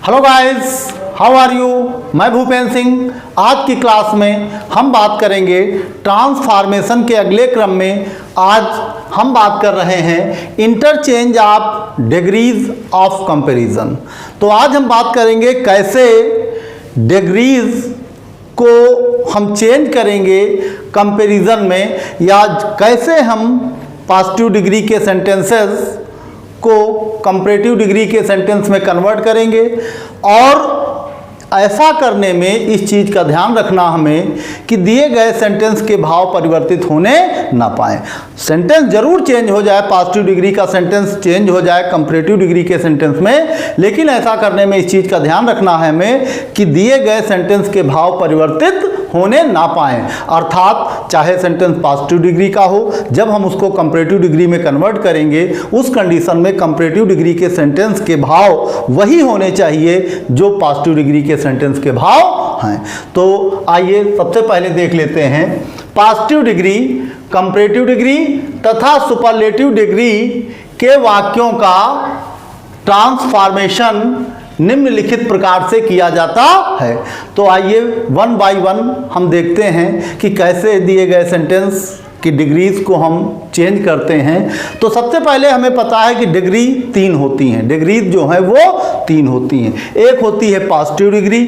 Hello guys, how are you. मैं भूपेंद्र सिंह। आज की क्लास में हम बात करेंगे ट्रांसफॉर्मेशन के अगले क्रम में। आज हम बात कर रहे हैं interchange of degrees of comparison. तो आज हम बात करेंगे कैसे डिग्रीज को हम चेंज करेंगे कंपैरिजन में, या कैसे हम पॉजिटिव डिग्री के सेंटेंसेस को कंपैरेटिव डिग्री के सेंटेंस में कन्वर्ट करेंगे। और ऐसा करने में इस चीज़ का ध्यान रखना हमें कि दिए गए सेंटेंस के भाव परिवर्तित होने ना पाए। सेंटेंस जरूर चेंज हो जाए, पॉजिटिव डिग्री का सेंटेंस चेंज हो जाए कंपैरेटिव डिग्री के सेंटेंस में, लेकिन ऐसा करने में इस चीज़ का ध्यान रखना है हमें कि दिए गए सेंटेंस के भाव परिवर्तित होने ना पाएँ। अर्थात चाहे सेंटेंस पॉजिटिव डिग्री का हो, जब हम उसको कंपैरेटिव डिग्री में कन्वर्ट करेंगे उस कंडीशन में कंपैरेटिव डिग्री के सेंटेंस के भाव वही होने चाहिए जो पॉजिटिव डिग्री के सेंटेंस के भाव हैं। तो आइए सबसे पहले देख लेते हैं पॉजिटिव डिग्री, कंपैरेटिव डिग्री तथा सुपरलेटिव डिग्री के वाक्यों का ट्रांसफॉर्मेशन निम्नलिखित प्रकार से किया जाता है। तो आइए वन बाय वन हम देखते हैं कि कैसे दिए गए सेंटेंस की डिग्रीज को हम चेंज करते हैं। तो सबसे पहले हमें पता है कि डिग्री तीन होती हैं। डिग्रीज जो है वो तीन होती हैं। एक होती है पॉजिटिव डिग्री,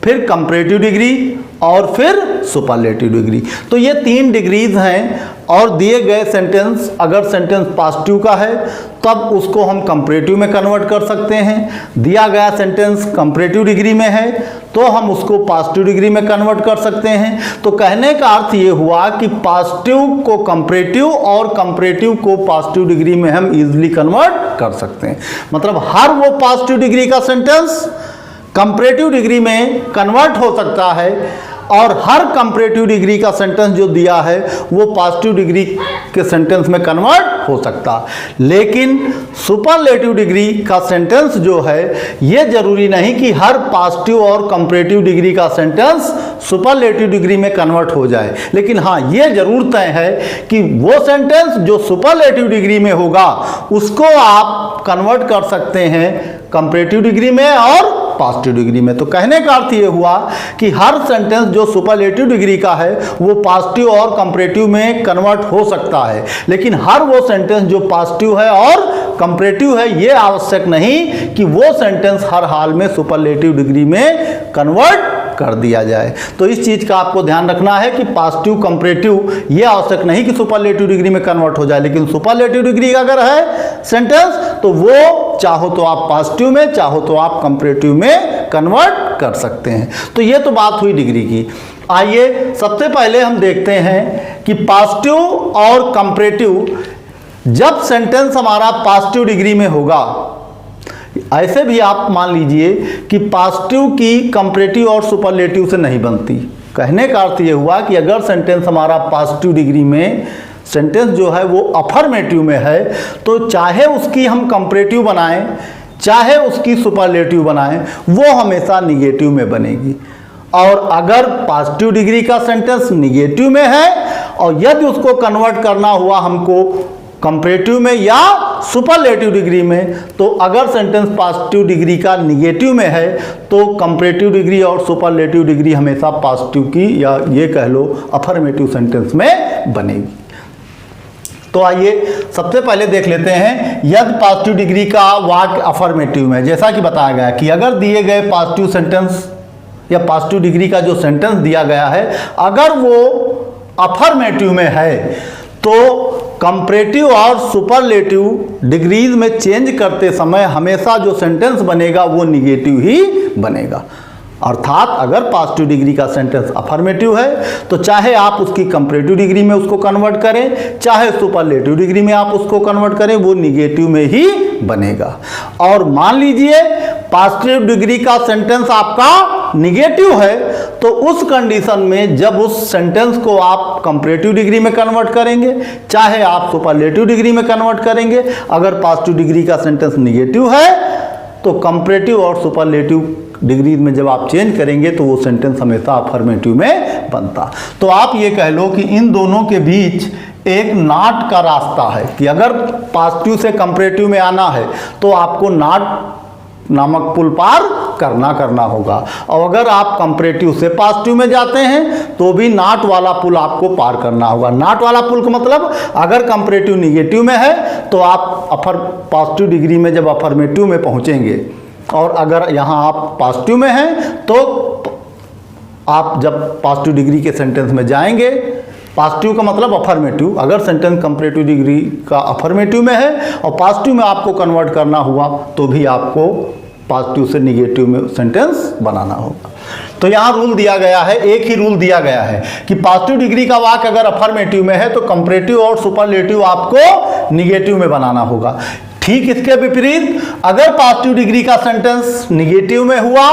फिर कंपैरेटिव डिग्री और फिर सुपरलेटिव डिग्री। तो ये तीन डिग्रीज हैं। और दिए गए सेंटेंस, अगर सेंटेंस पॉजिटिव का है तब उसको हम कंपैरेटिव में कन्वर्ट कर सकते हैं। दिया गया सेंटेंस कंपैरेटिव डिग्री में है तो हम उसको पॉजिटिव डिग्री में कन्वर्ट कर सकते हैं। तो कहने का अर्थ ये हुआ कि पॉजिटिव को कंपैरेटिव और कंपैरेटिव को पॉजिटिव डिग्री में हम इजीली कन्वर्ट कर सकते हैं। मतलब हर वो पॉजिटिव डिग्री का सेंटेंस कंपैरेटिव डिग्री में कन्वर्ट हो सकता है और हर कंपैरेटिव डिग्री का सेंटेंस जो दिया है वो पॉजिटिव डिग्री के सेंटेंस में कन्वर्ट हो सकता। लेकिन सुपरलेटिव डिग्री का सेंटेंस जो है ये जरूरी नहीं कि हर पॉजिटिव और कंपैरेटिव डिग्री का सेंटेंस सुपरलेटिव डिग्री में कन्वर्ट हो जाए। लेकिन हाँ, ये जरूर तय है कि वो सेंटेंस जो सुपरलेटिव डिग्री में होगा उसको आप कन्वर्ट कर सकते हैं कंपैरेटिव डिग्री में और पॉजिटिव डिग्री में। तो कहने का अर्थ ये हुआ कि हर सेंटेंस जो सुपरलेटिव डिग्री का है वो पॉजिटिव और कंपैरेटिव में कन्वर्ट हो सकता है, लेकिन हर वो सेंटेंस जो पॉजिटिव है और कंपैरेटिव है ये आवश्यक नहीं कि वो सेंटेंस हर हाल में सुपरलेटिव डिग्री में कन्वर्ट कर दिया जाए। तो इस चीज का आपको ध्यान रखना है कि पॉजिटिव कंपैरेटिव ये आवश्यक नहीं कि सुपरलेटिव डिग्री में कन्वर्ट हो जाए, लेकिन सुपरलेटिव डिग्री अगर है सेंटेंस तो वो चाहो तो आप पॉजिटिव में, चाहो तो आप कंपैरेटिव में कन्वर्ट कर सकते हैं। तो ये तो बात हुई डिग्री की। आइए सबसे पहले हम देखते हैं कि पॉजिटिव और कंपैरेटिव, जब सेंटेंस हमारा पॉजिटिव डिग्री में होगा, ऐसे भी आप मान लीजिए कि पॉजिटिव की कंपैरेटिव और सुपरलेटिव से नहीं बनती। कहने का अर्थ ये हुआ कि अगर सेंटेंस हमारा पॉजिटिव डिग्री में, सेंटेंस जो है वो अफर्मेटिव में है, तो चाहे उसकी हम कंपैरेटिव बनाएं चाहे उसकी सुपरलेटिव बनाएं वो हमेशा निगेटिव में बनेगी। और अगर पॉजिटिव डिग्री का सेंटेंस निगेटिव में है और यदि उसको कन्वर्ट करना हुआ हमको कंपैरेटिव में या सुपरलेटिव डिग्री में, तो अगर सेंटेंस पॉजिटिव डिग्री का निगेटिव में है तो कंपैरेटिव डिग्री और सुपरलेटिव डिग्री हमेशा पॉजिटिव की, या ये कह लो अफर्मेटिव सेंटेंस में बनेगी। तो आइए सबसे पहले देख लेते हैं यदि पॉजिटिव डिग्री का वाक्य अफर्मेटिव में, जैसा कि बताया गया कि अगर दिए गए पॉजिटिव सेंटेंस या पॉजिटिव डिग्री का जो सेंटेंस दिया गया है अगर वो अफर्मेटिव में है तो कंपैरेटिव और सुपरलेटिव डिग्रीज में चेंज करते समय हमेशा जो सेंटेंस बनेगा वो निगेटिव ही बनेगा। अर्थात अगर पॉजिटिव डिग्री का सेंटेंस अफर्मेटिव है तो चाहे आप उसकी कंपैरेटिव डिग्री में उसको कन्वर्ट करें चाहे सुपरलेटिव डिग्री में आप उसको कन्वर्ट करें वो निगेटिव में ही बनेगा। और मान लीजिए पॉजिटिव डिग्री का सेंटेंस आपका निगेटिव है तो उस कंडीशन में जब उस सेंटेंस को आप कंपैरेटिव डिग्री में कन्वर्ट करेंगे चाहे आप सुपरलेटिव डिग्री में कन्वर्ट करेंगे, अगर पॉजिटिव डिग्री का सेंटेंस निगेटिव है तो कंपैरेटिव और सुपरलेटिव डिग्री में जब आप चेंज करेंगे तो वो सेंटेंस हमेशा अफर्मेटिव में बनता। तो आप ये कह लो कि इन दोनों के बीच एक नाट का रास्ता है कि अगर पॉजिटिव से कंपैरेटिव में आना है तो आपको नाट नामक पुल पार करना होगा। और अगर आप कंपैरेटिव से पॉजिटिव में जाते हैं तो भी नॉट वाला पुल आपको पार करना होगा। नॉट वाला पुल का मतलब अगर कंपैरेटिव निगेटिव में है तो आप पॉजिटिव डिग्री में जब अफर्मेटिव में पहुंचेंगे, और अगर यहाँ आप पॉजिटिव में हैं तो आप जब पॉजिटिव डिग्री के सेंटेंस में जाएंगे, पॉजिटिव का मतलब अफर्मेटिव, अगर सेंटेंस कंपैरेटिव डिग्री का अफर्मेटिव में है और पॉजिटिव में आपको कन्वर्ट करना हुआ तो भी आपको पॉजिटिव से निगेटिव में सेंटेंस बनाना होगा। तो यहाँ रूल दिया गया है, एक ही रूल दिया गया है कि पॉजिटिव डिग्री का वाक्य अगर अफर्मेटिव में है तो कंपैरेटिव और सुपरलेटिव आपको निगेटिव में बनाना होगा। ठीक इसके विपरीत अगर पॉजिटिव डिग्री का सेंटेंस निगेटिव में हुआ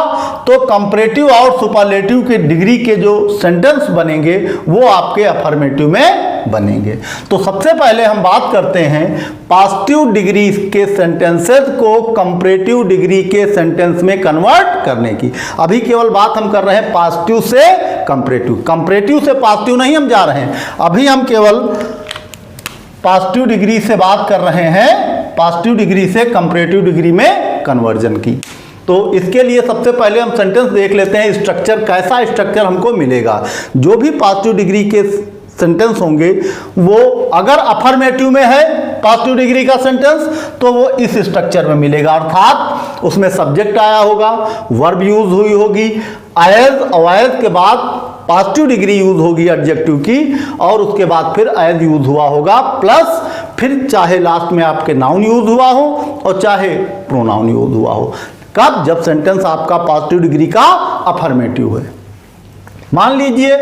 तो कंपैरेटिव और सुपरलेटिव के डिग्री के जो सेंटेंस बनेंगे वो आपके अफर्मेटिव में बनेंगे। तो सबसे पहले हम बात करते हैं पॉजिटिव डिग्री के सेंटेंसेस को कंपैरेटिव डिग्री के सेंटेंस में कन्वर्ट करने की। अभी केवल बात हम कर रहे हैं पॉजिटिव से कंपैरेटिव, कंपैरेटिव से पॉजिटिव नहीं हम जा रहे हैं, अभी हम केवल पॉजिटिव डिग्री से बात कर रहे हैं, पॉजिटिव डिग्री से कंपैरेटिव डिग्री में कन्वर्जन की। तो इसके लिए सबसे पहले हम सेंटेंस देख लेते हैं, स्ट्रक्चर कैसा स्ट्रक्चर हमको मिलेगा। जो भी पॉजिटिव डिग्री के सेंटेंस होंगे वो अगर अफर्मेटिव में है पॉजिटिव डिग्री का सेंटेंस तो वो इस स्ट्रक्चर में मिलेगा, अर्थात उसमें सब्जेक्ट आया होगा, वर्ब यूज हुई होगी, एज और एज के बाद पॉजिटिव डिग्री यूज होगी एडजेक्टिव की, और उसके बाद फिर एज यूज हुआ होगा, प्लस फिर चाहे लास्ट में आपके नाउन यूज हुआ हो और चाहे प्रोनाउन यूज हुआ हो। कब? जब सेंटेंस आपका पॉजिटिव डिग्री का अफर्मेटिव है। मान लीजिए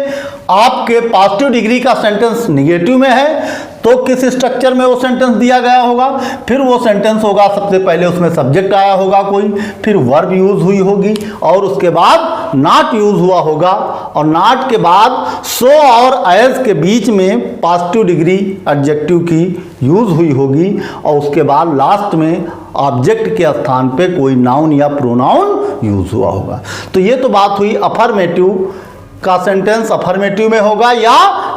आपके पॉजिटिव डिग्री का सेंटेंस निगेटिव में है तो किस स्ट्रक्चर में वो सेंटेंस दिया गया होगा? फिर वो सेंटेंस होगा, सबसे पहले उसमें सब्जेक्ट आया होगा कोई, फिर वर्ब यूज हुई होगी और उसके बाद नॉट यूज हुआ होगा, और नॉट के बाद सो और एज के बीच में पॉजिटिव डिग्री एडजेक्टिव की यूज हुई होगी, और उसके बाद लास्ट में ऑब्जेक्ट के स्थान पे कोई नाउन या प्रोनाउन यूज हुआ होगा। तो ये तो बात हुई अफर्मेटिव का सेंटेंस अफर्मेटिव में होगा या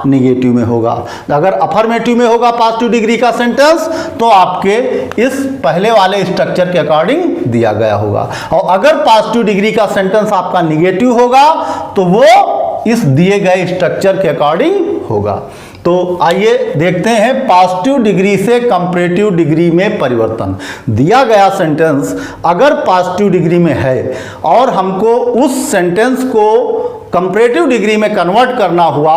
निगेटिव में होगा। अगर अफर्मेटिव में होगा पॉजिटिव डिग्री का सेंटेंस तो आपके इस पहले वाले स्ट्रक्चर के अकॉर्डिंग दिया गया होगा, और अगर पॉजिटिव डिग्री का सेंटेंस आपका निगेटिव होगा तो वो इस दिए गए स्ट्रक्चर के अकॉर्डिंग होगा। तो आइए देखते हैं पॉजिटिव डिग्री से कंपैरेटिव डिग्री में परिवर्तन। दिया गया सेंटेंस अगर पॉजिटिव डिग्री में है और हमको उस सेंटेंस को कंपैरेटिव डिग्री में कन्वर्ट करना हुआ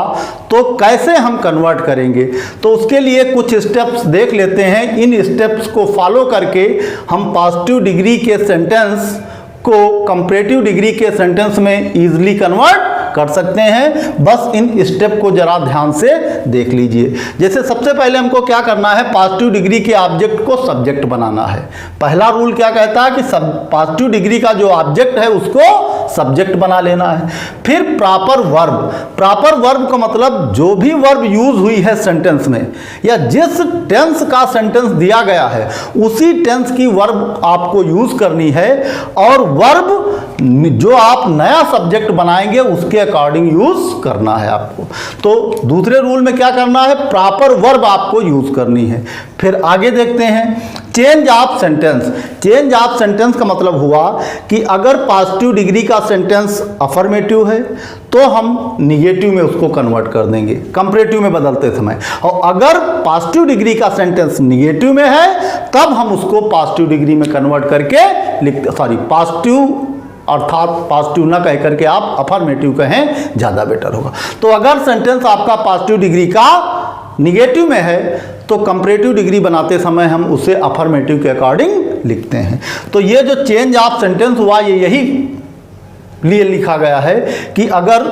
तो कैसे हम कन्वर्ट करेंगे? तो उसके लिए कुछ स्टेप्स देख लेते हैं। इन स्टेप्स को फॉलो करके हम पॉजिटिव डिग्री के सेंटेंस को कंपैरेटिव डिग्री के सेंटेंस में इजीली कन्वर्ट कर सकते हैं। बस इन स्टेप को जरा ध्यान से देख लीजिए। जैसे सबसे पहले हमको क्या करना है, पॉजिटिव डिग्री के ऑब्जेक्ट को सब्जेक्ट बनाना है। पहला रूल क्या कहता है कि पॉजिटिव डिग्री का जो ऑब्जेक्ट है उसको सब्जेक्ट बना लेना है। फिर प्रॉपर वर्ब, प्रॉपर वर्ब का मतलब जो भी वर्ब यूज हुई है सेंटेंस में या जिस टेंस का सेंटेंस दिया गया है उसी टेंस की वर्ब आपको यूज करनी है, और वर्ब जो आप नया सब्जेक्ट बनाएंगे उसके अकॉर्डिंग यूज करना है आपको। तो दूसरे रूल में क्या करना है, प्रॉपर वर्ब आपको यूज करनी है। फिर आगे देखते हैं change of sentence. Change of sentence का मतलब हुआ कि अगर पॉजिटिव डिग्री का सेंटेंस अफर्मेटिव है तो हम निगेटिव में उसको कन्वर्ट कर देंगे कंपैरेटिव में बदलते समय, और अगर पॉजिटिव डिग्री का सेंटेंस निगेटिव में है तब हम उसको पॉजिटिव डिग्री में कन्वर्ट करके लिखते, पॉजिटिव अर्थात पॉजिटिव ना कह करके आप अफर्मेटिव कहें, ज़्यादा बेटर होगा। तो अगर सेंटेंस आपका पॉजिटिव डिग्री का निगेटिव में है तो कंपैरेटिव डिग्री बनाते समय हम उसे अफर्मेटिव के अकॉर्डिंग लिखते हैं। तो ये जो चेंज ऑफ सेंटेंस हुआ ये यही लिए लिखा गया है कि अगर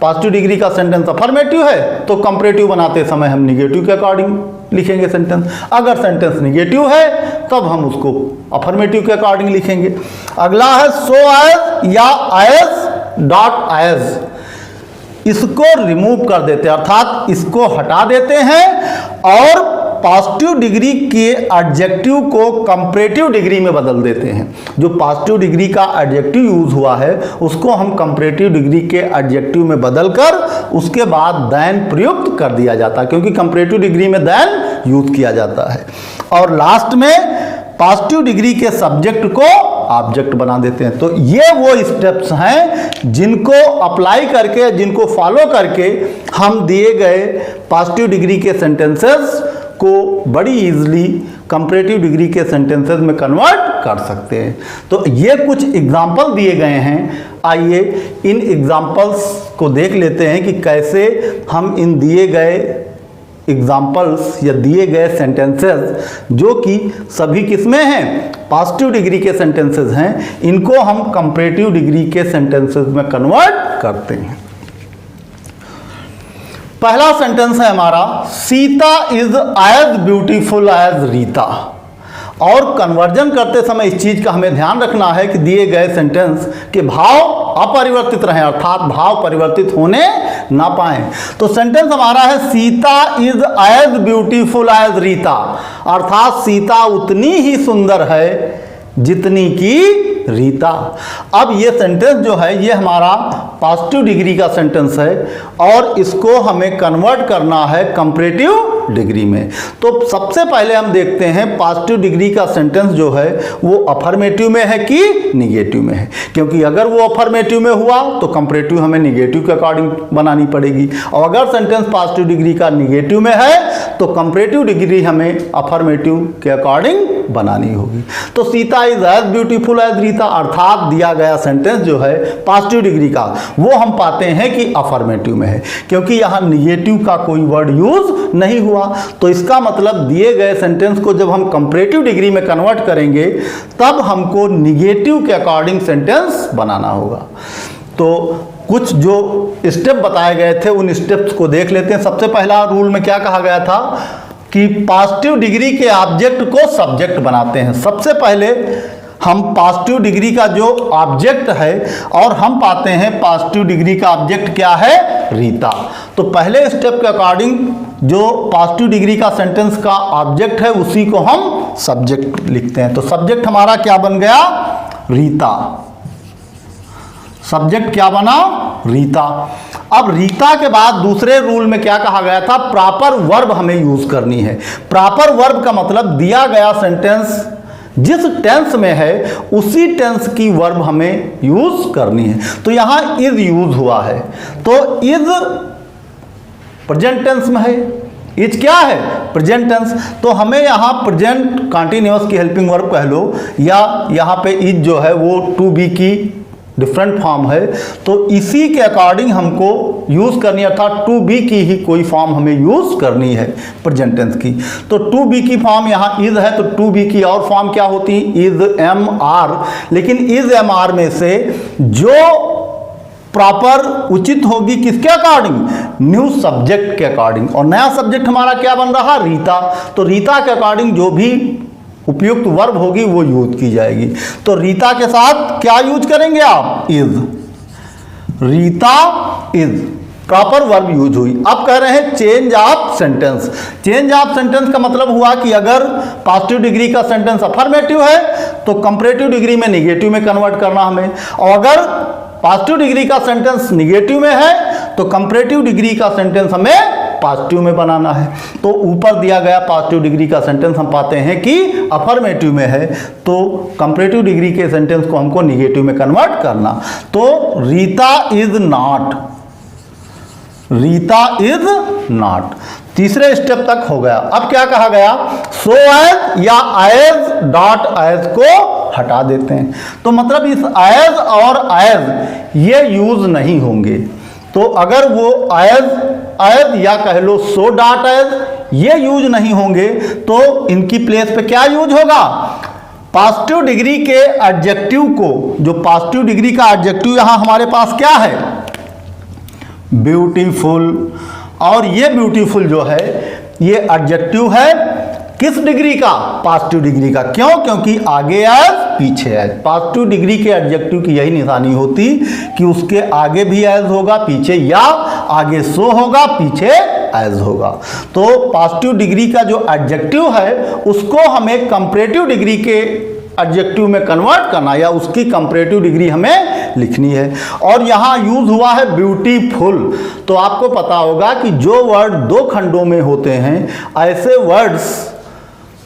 पॉजिटिव डिग्री का सेंटेंस अफर्मेटिव है तो कंपैरेटिव बनाते समय हम निगेटिव के अकॉर्डिंग लिखेंगे सेंटेंस, अगर सेंटेंस निगेटिव है तब हम उसको अफर्मेटिव के अकॉर्डिंग लिखेंगे। अगला है सो एज या एज डॉट एज, इसको रिमूव कर देते हैं अर्थात इसको हटा देते हैं और पॉजिटिव डिग्री के एडजेक्टिव को कंपैरेटिव डिग्री में बदल देते हैं। जो पॉजिटिव डिग्री का एडजेक्टिव यूज हुआ है उसको हम कंपैरेटिव डिग्री के एडजेक्टिव में बदलकर उसके बाद देन प्रयुक्त कर दिया जाता है, क्योंकि कंपैरेटिव डिग्री में देन यूज किया जाता है। और लास्ट में पॉजिटिव डिग्री के सब्जेक्ट को ऑब्जेक्ट बना देते हैं। तो ये वो स्टेप्स हैं जिनको अप्लाई करके, जिनको फॉलो करके हम दिए गए पॉजिटिव डिग्री के सेंटेंसेस को बड़ी इजीली कंपैरेटिव डिग्री के सेंटेंसेस में कन्वर्ट कर सकते हैं। तो ये कुछ एग्जाम्पल दिए गए हैं, आइए इन एग्जाम्पल्स को देख लेते हैं कि कैसे हम इन दिए गए एग्जाम्पल्स या दिए गए सेंटेंसेस जो कि सभी किसमें हैं, पॉजिटिव डिग्री के सेंटेंसेस हैं, इनको हम कंपैरेटिव डिग्री के सेंटेंसेस में कन्वर्ट करते हैं। पहला सेंटेंस है हमारा, Sita is as beautiful as Rita. और कन्वर्जन करते समय इस चीज का हमें ध्यान रखना है कि दिए गए सेंटेंस के भाव अपरिवर्तित रहें, अर्थात भाव परिवर्तित होने ना पाए। तो सेंटेंस हमारा है, Sita is as beautiful as Rita, अर्थात सीता उतनी ही सुंदर है जितनी की रीता। अब ये सेंटेंस जो है ये हमारा पॉजिटिव डिग्री का सेंटेंस है और इसको हमें कन्वर्ट करना है कंपैरेटिव डिग्री में। तो सबसे पहले हम देखते हैं पॉजिटिव डिग्री का सेंटेंस जो है वो अफर्मेटिव में है कि निगेटिव में है, क्योंकि अगर वो अफर्मेटिव में हुआ तो कंपैरेटिव हमें निगेटिव के अकॉर्डिंग बनानी पड़ेगी, और अगर सेंटेंस पॉजिटिव डिग्री का निगेटिव में है तो कंपैरेटिव डिग्री हमें अफर्मेटिव के अकॉर्डिंग बनानी होगी। तो Sita is as beautiful as Rita, अर्थात दिया गया सेंटेंस जो है पॉजिटिव डिग्री का वो हम पाते हैं कि अफर्मेटिव में है, क्योंकि यहां निगेटिव का कोई वर्ड यूज नहीं हुआ। तो इसका मतलब दिए गए सेंटेंस को जब हम कंपैरेटिव डिग्री में कन्वर्ट करेंगे तब हमको निगेटिव के अकॉर्डिंग सेंटेंस बनाना होगा। तो कुछ जो स्टेप बताए गए थे उन स्टेप्स को देख लेते हैं। सबसे पहला रूल में क्या कहा गया था कि पॉजिटिव डिग्री के ऑब्जेक्ट को सब्जेक्ट बनाते हैं। सबसे पहले हम पॉजिटिव डिग्री का जो ऑब्जेक्ट है और हम पाते हैं पॉजिटिव डिग्री का ऑब्जेक्ट क्या है, रीता। तो पहले स्टेप के अकॉर्डिंग जो पॉजिटिव डिग्री का सेंटेंस का ऑब्जेक्ट है उसी को हम सब्जेक्ट लिखते हैं। तो सब्जेक्ट हमारा क्या बन गया, रीता। सब्जेक्ट क्या बना, रीता। अब रीता के बाद दूसरे रूल में क्या कहा गया था, प्रॉपर वर्ब हमें यूज करनी है। प्रॉपर वर्ब का मतलब दिया गया सेंटेंस जिस टेंस में है उसी टेंस की वर्ब हमें यूज करनी है। तो यहां इज यूज हुआ है, तो इज प्रेजेंट टेंस में है, इज क्या है, प्रेजेंट टेंस। तो हमें यहां प्रेजेंट कंटीन्यूअस की हेल्पिंग वर्ब कह लो, या यहां पे इज जो है वो टू बी की डिफरेंट फॉर्म है, तो इसी के अकॉर्डिंग हमको यूज करनी है, अर्थात टू बी की ही कोई फॉर्म हमें यूज करनी है प्रेजेंट टेंस की। तो टू बी की फॉर्म यहाँ इज है, तो टू बी की और फॉर्म क्या होती, इज एम आर। लेकिन इज एम आर में से जो प्रॉपर उचित होगी किसके अकॉर्डिंग, न्यू सब्जेक्ट के अकॉर्डिंग। और नया सब्जेक्ट हमारा क्या बन रहा, रीता। तो रीता के अकॉर्डिंग जो भी उपयुक्त वर्ब होगी वो यूज की जाएगी। तो रीता के साथ क्या यूज करेंगे आप, is. Rita is, proper verb use हुई। अब कह रहे हैं change of sentence. Change of sentence का मतलब हुआ कि अगर पॉजिटिव डिग्री का सेंटेंस अफर्मेटिव है तो कंपैरेटिव डिग्री में निगेटिव में कन्वर्ट करना हमें, और अगर पॉजिटिव डिग्री का सेंटेंस निगेटिव में है तो कंपैरेटिव डिग्री का सेंटेंस हमें पॉजिटिव में बनाना है। तो ऊपर दिया गया पॉजिटिव डिग्री का सेंटेंस हम पाते हैं कि अफर्मेटिव में है, तो कंपैरेटिव डिग्री के सेंटेंस को हमको निगेटिव में कन्वर्ट करना। तो Rita is not, Rita is not. तीसरे स्टेप तक हो गया। अब क्या कहा गया, सो एज या एज डॉट एज को हटा देते हैं। तो मतलब इस एज और एज ये यूज नहीं होंगे। तो अगर वो एज या कह लो सो डॉट एज ये यूज नहीं होंगे तो इनकी प्लेस पे क्या यूज होगा, पॉजिटिव डिग्री के एडजेक्टिव को, जो पॉजिटिव डिग्री का एडजेक्टिव यहां हमारे पास क्या है, ब्यूटीफुल। और ये ब्यूटीफुल जो है ये एडजेक्टिव है किस डिग्री का, पॉजिटिव डिग्री का। क्यों, क्योंकि आगे एज पीछे एज। पॉजिटिव डिग्री के एडजेक्टिव की यही निशानी होती कि उसके आगे भी एज होगा, पीछे, या आगे सो होगा, पीछे एज होगा। तो पॉजिटिव डिग्री का जो एडजेक्टिव है उसको हमें कंपैरेटिव डिग्री के एडजेक्टिव में कन्वर्ट करना, या उसकी कंपैरेटिव डिग्री हमें लिखनी है। और यहां यूज हुआ है ब्यूटीफुल। तो आपको पता होगा कि जो वर्ड दो खंडों में होते हैं ऐसे वर्ड्स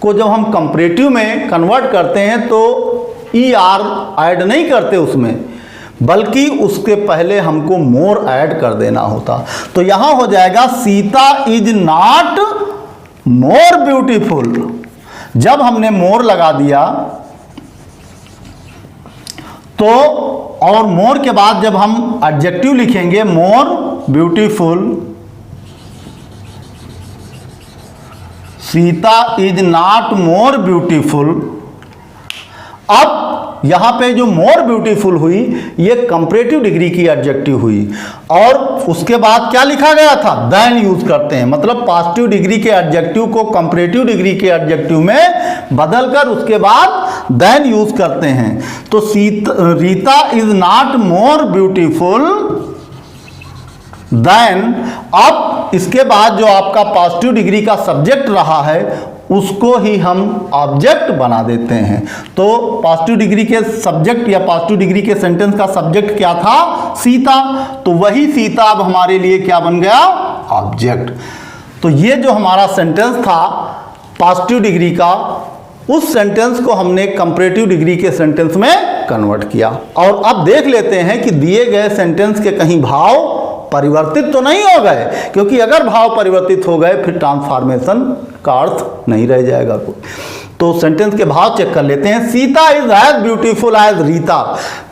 को जब हम कंपैरेटिव में कन्वर्ट करते हैं तो ER ऐड नहीं करते उसमें, बल्कि उसके पहले हमको मोर ऐड कर देना होता। तो यहां हो जाएगा Sita is not more beautiful. जब हमने मोर लगा दिया तो, और मोर के बाद जब हम एडजेक्टिव लिखेंगे more beautiful, Sita is not more beautiful. अब यहां पे जो मोर ब्यूटीफुल हुई ये कंपैरेटिव डिग्री की एडजेक्टिव हुई, और उसके बाद क्या लिखा गया था, देन यूज करते हैं, मतलब पॉजिटिव डिग्री के एडजेक्टिव को कंपैरेटिव डिग्री के एडजेक्टिव में बदलकर उसके बाद देन यूज करते हैं। तो Rita is not more beautiful then, अब इसके बाद जो आपका पॉजिटिव डिग्री का सब्जेक्ट रहा है उसको ही हम ऑब्जेक्ट बना देते हैं। तो पॉजिटिव डिग्री के सब्जेक्ट या पॉजिटिव डिग्री के सेंटेंस का सब्जेक्ट क्या था, सीता, तो वही सीता अब हमारे लिए क्या बन गया, ऑब्जेक्ट। तो ये जो हमारा सेंटेंस था पॉजिटिव डिग्री का, उस सेंटेंस को हमने कंपैरेटिव डिग्री के सेंटेंस में कन्वर्ट किया। और अब देख लेते हैं कि दिए गए सेंटेंस के कहीं भाव परिवर्तित तो नहीं हो गए, क्योंकि अगर भाव परिवर्तित हो गए फिर ट्रांसफॉर्मेशन का अर्थ नहीं रह जाएगा कोई। तो सेंटेंस के भाव चेक कर लेते हैं। Sita is as beautiful as Rita.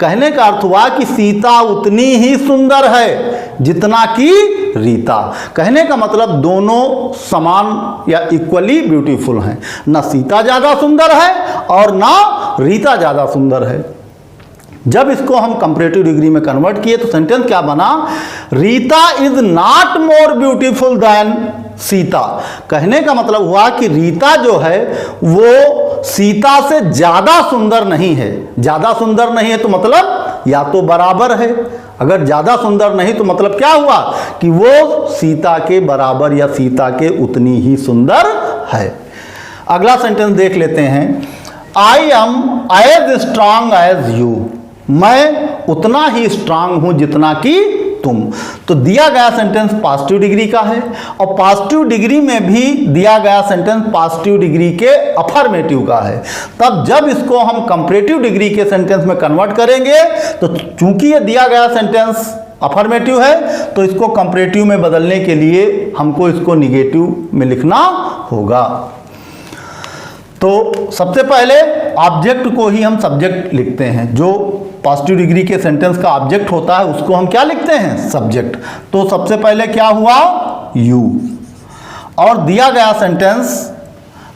कहने का अर्थ हुआ कि सीता उतनी ही सुंदर है जितना कि रीता। कहने का मतलब दोनों समान या इक्वली ब्यूटीफुल हैं, ना सीता ज्यादा सुंदर है और ना रीता ज्यादा सुंदर है। जब इसको हम कंपैरेटिव डिग्री में कन्वर्ट किए तो सेंटेंस क्या बना, Rita is not more beautiful then Sita. कहने का मतलब हुआ कि रीता जो है वो सीता से ज्यादा सुंदर नहीं है। ज्यादा सुंदर नहीं है तो मतलब या तो बराबर है, अगर ज्यादा सुंदर नहीं तो मतलब क्या हुआ कि वो सीता के बराबर या सीता के उतनी ही सुंदर है। अगला सेंटेंस देख लेते हैं। I am as strong as you. मैं उतना ही स्ट्रांग हूं जितना कि तुम। तो दिया गया सेंटेंस पॉजिटिव डिग्री का है, और पॉजिटिव डिग्री में भी दिया गया सेंटेंस पॉजिटिव डिग्री के अफर्मेटिव का है। तब जब इसको हम कंपैरेटिव डिग्री के सेंटेंस में कन्वर्ट करेंगे तो चूंकि ये दिया गया सेंटेंस अफर्मेटिव है तो इसको कंपैरेटिव में बदलने के लिए हमको इसको निगेटिव में लिखना होगा। तो सबसे पहले ऑब्जेक्ट को ही हम सब्जेक्ट लिखते हैं। जो पॉजिटिव डिग्री के सेंटेंस का ऑब्जेक्ट होता है उसको हम क्या लिखते हैं, सब्जेक्ट। तो सबसे पहले क्या हुआ, यू। और दिया गया सेंटेंस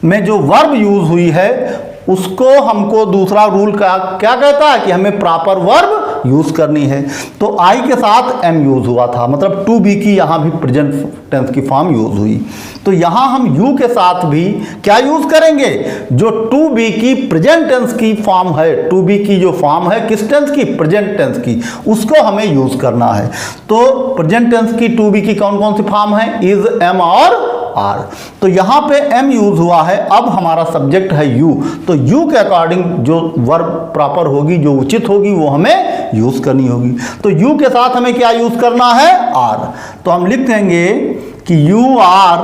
में जो वर्ब यूज हुई है उसको हमको दूसरा रूल का क्या कहता है कि हमें प्रॉपर वर्ब यूज करनी है। तो आई के साथ एम यूज हुआ था, मतलब टू बी की यहां भी प्रेजेंट टेंस की फॉर्म यूज हुई। तो यहां हम यू के साथ भी क्या यूज करेंगे, जो टू बी की प्रेजेंट टेंस की फॉर्म है, टू बी की जो फॉर्म है किस टेंस की, प्रेजेंट टेंस की, उसको हमें यूज करना है। तो प्रेजेंट टेंस की टू बी की कौन कौन सी फॉर्म है, इज, एम और आर। तो यहां पे एम यूज हुआ है, अब हमारा सब्जेक्ट है यू। तो यू के अकॉर्डिंग जो वर्ब प्रॉपर होगी, जो उचित होगी, वो हमें यूज करनी होगी। तो यू के साथ हमें क्या यूज करना है, आर। तो हम लिख देंगे कि यू आर।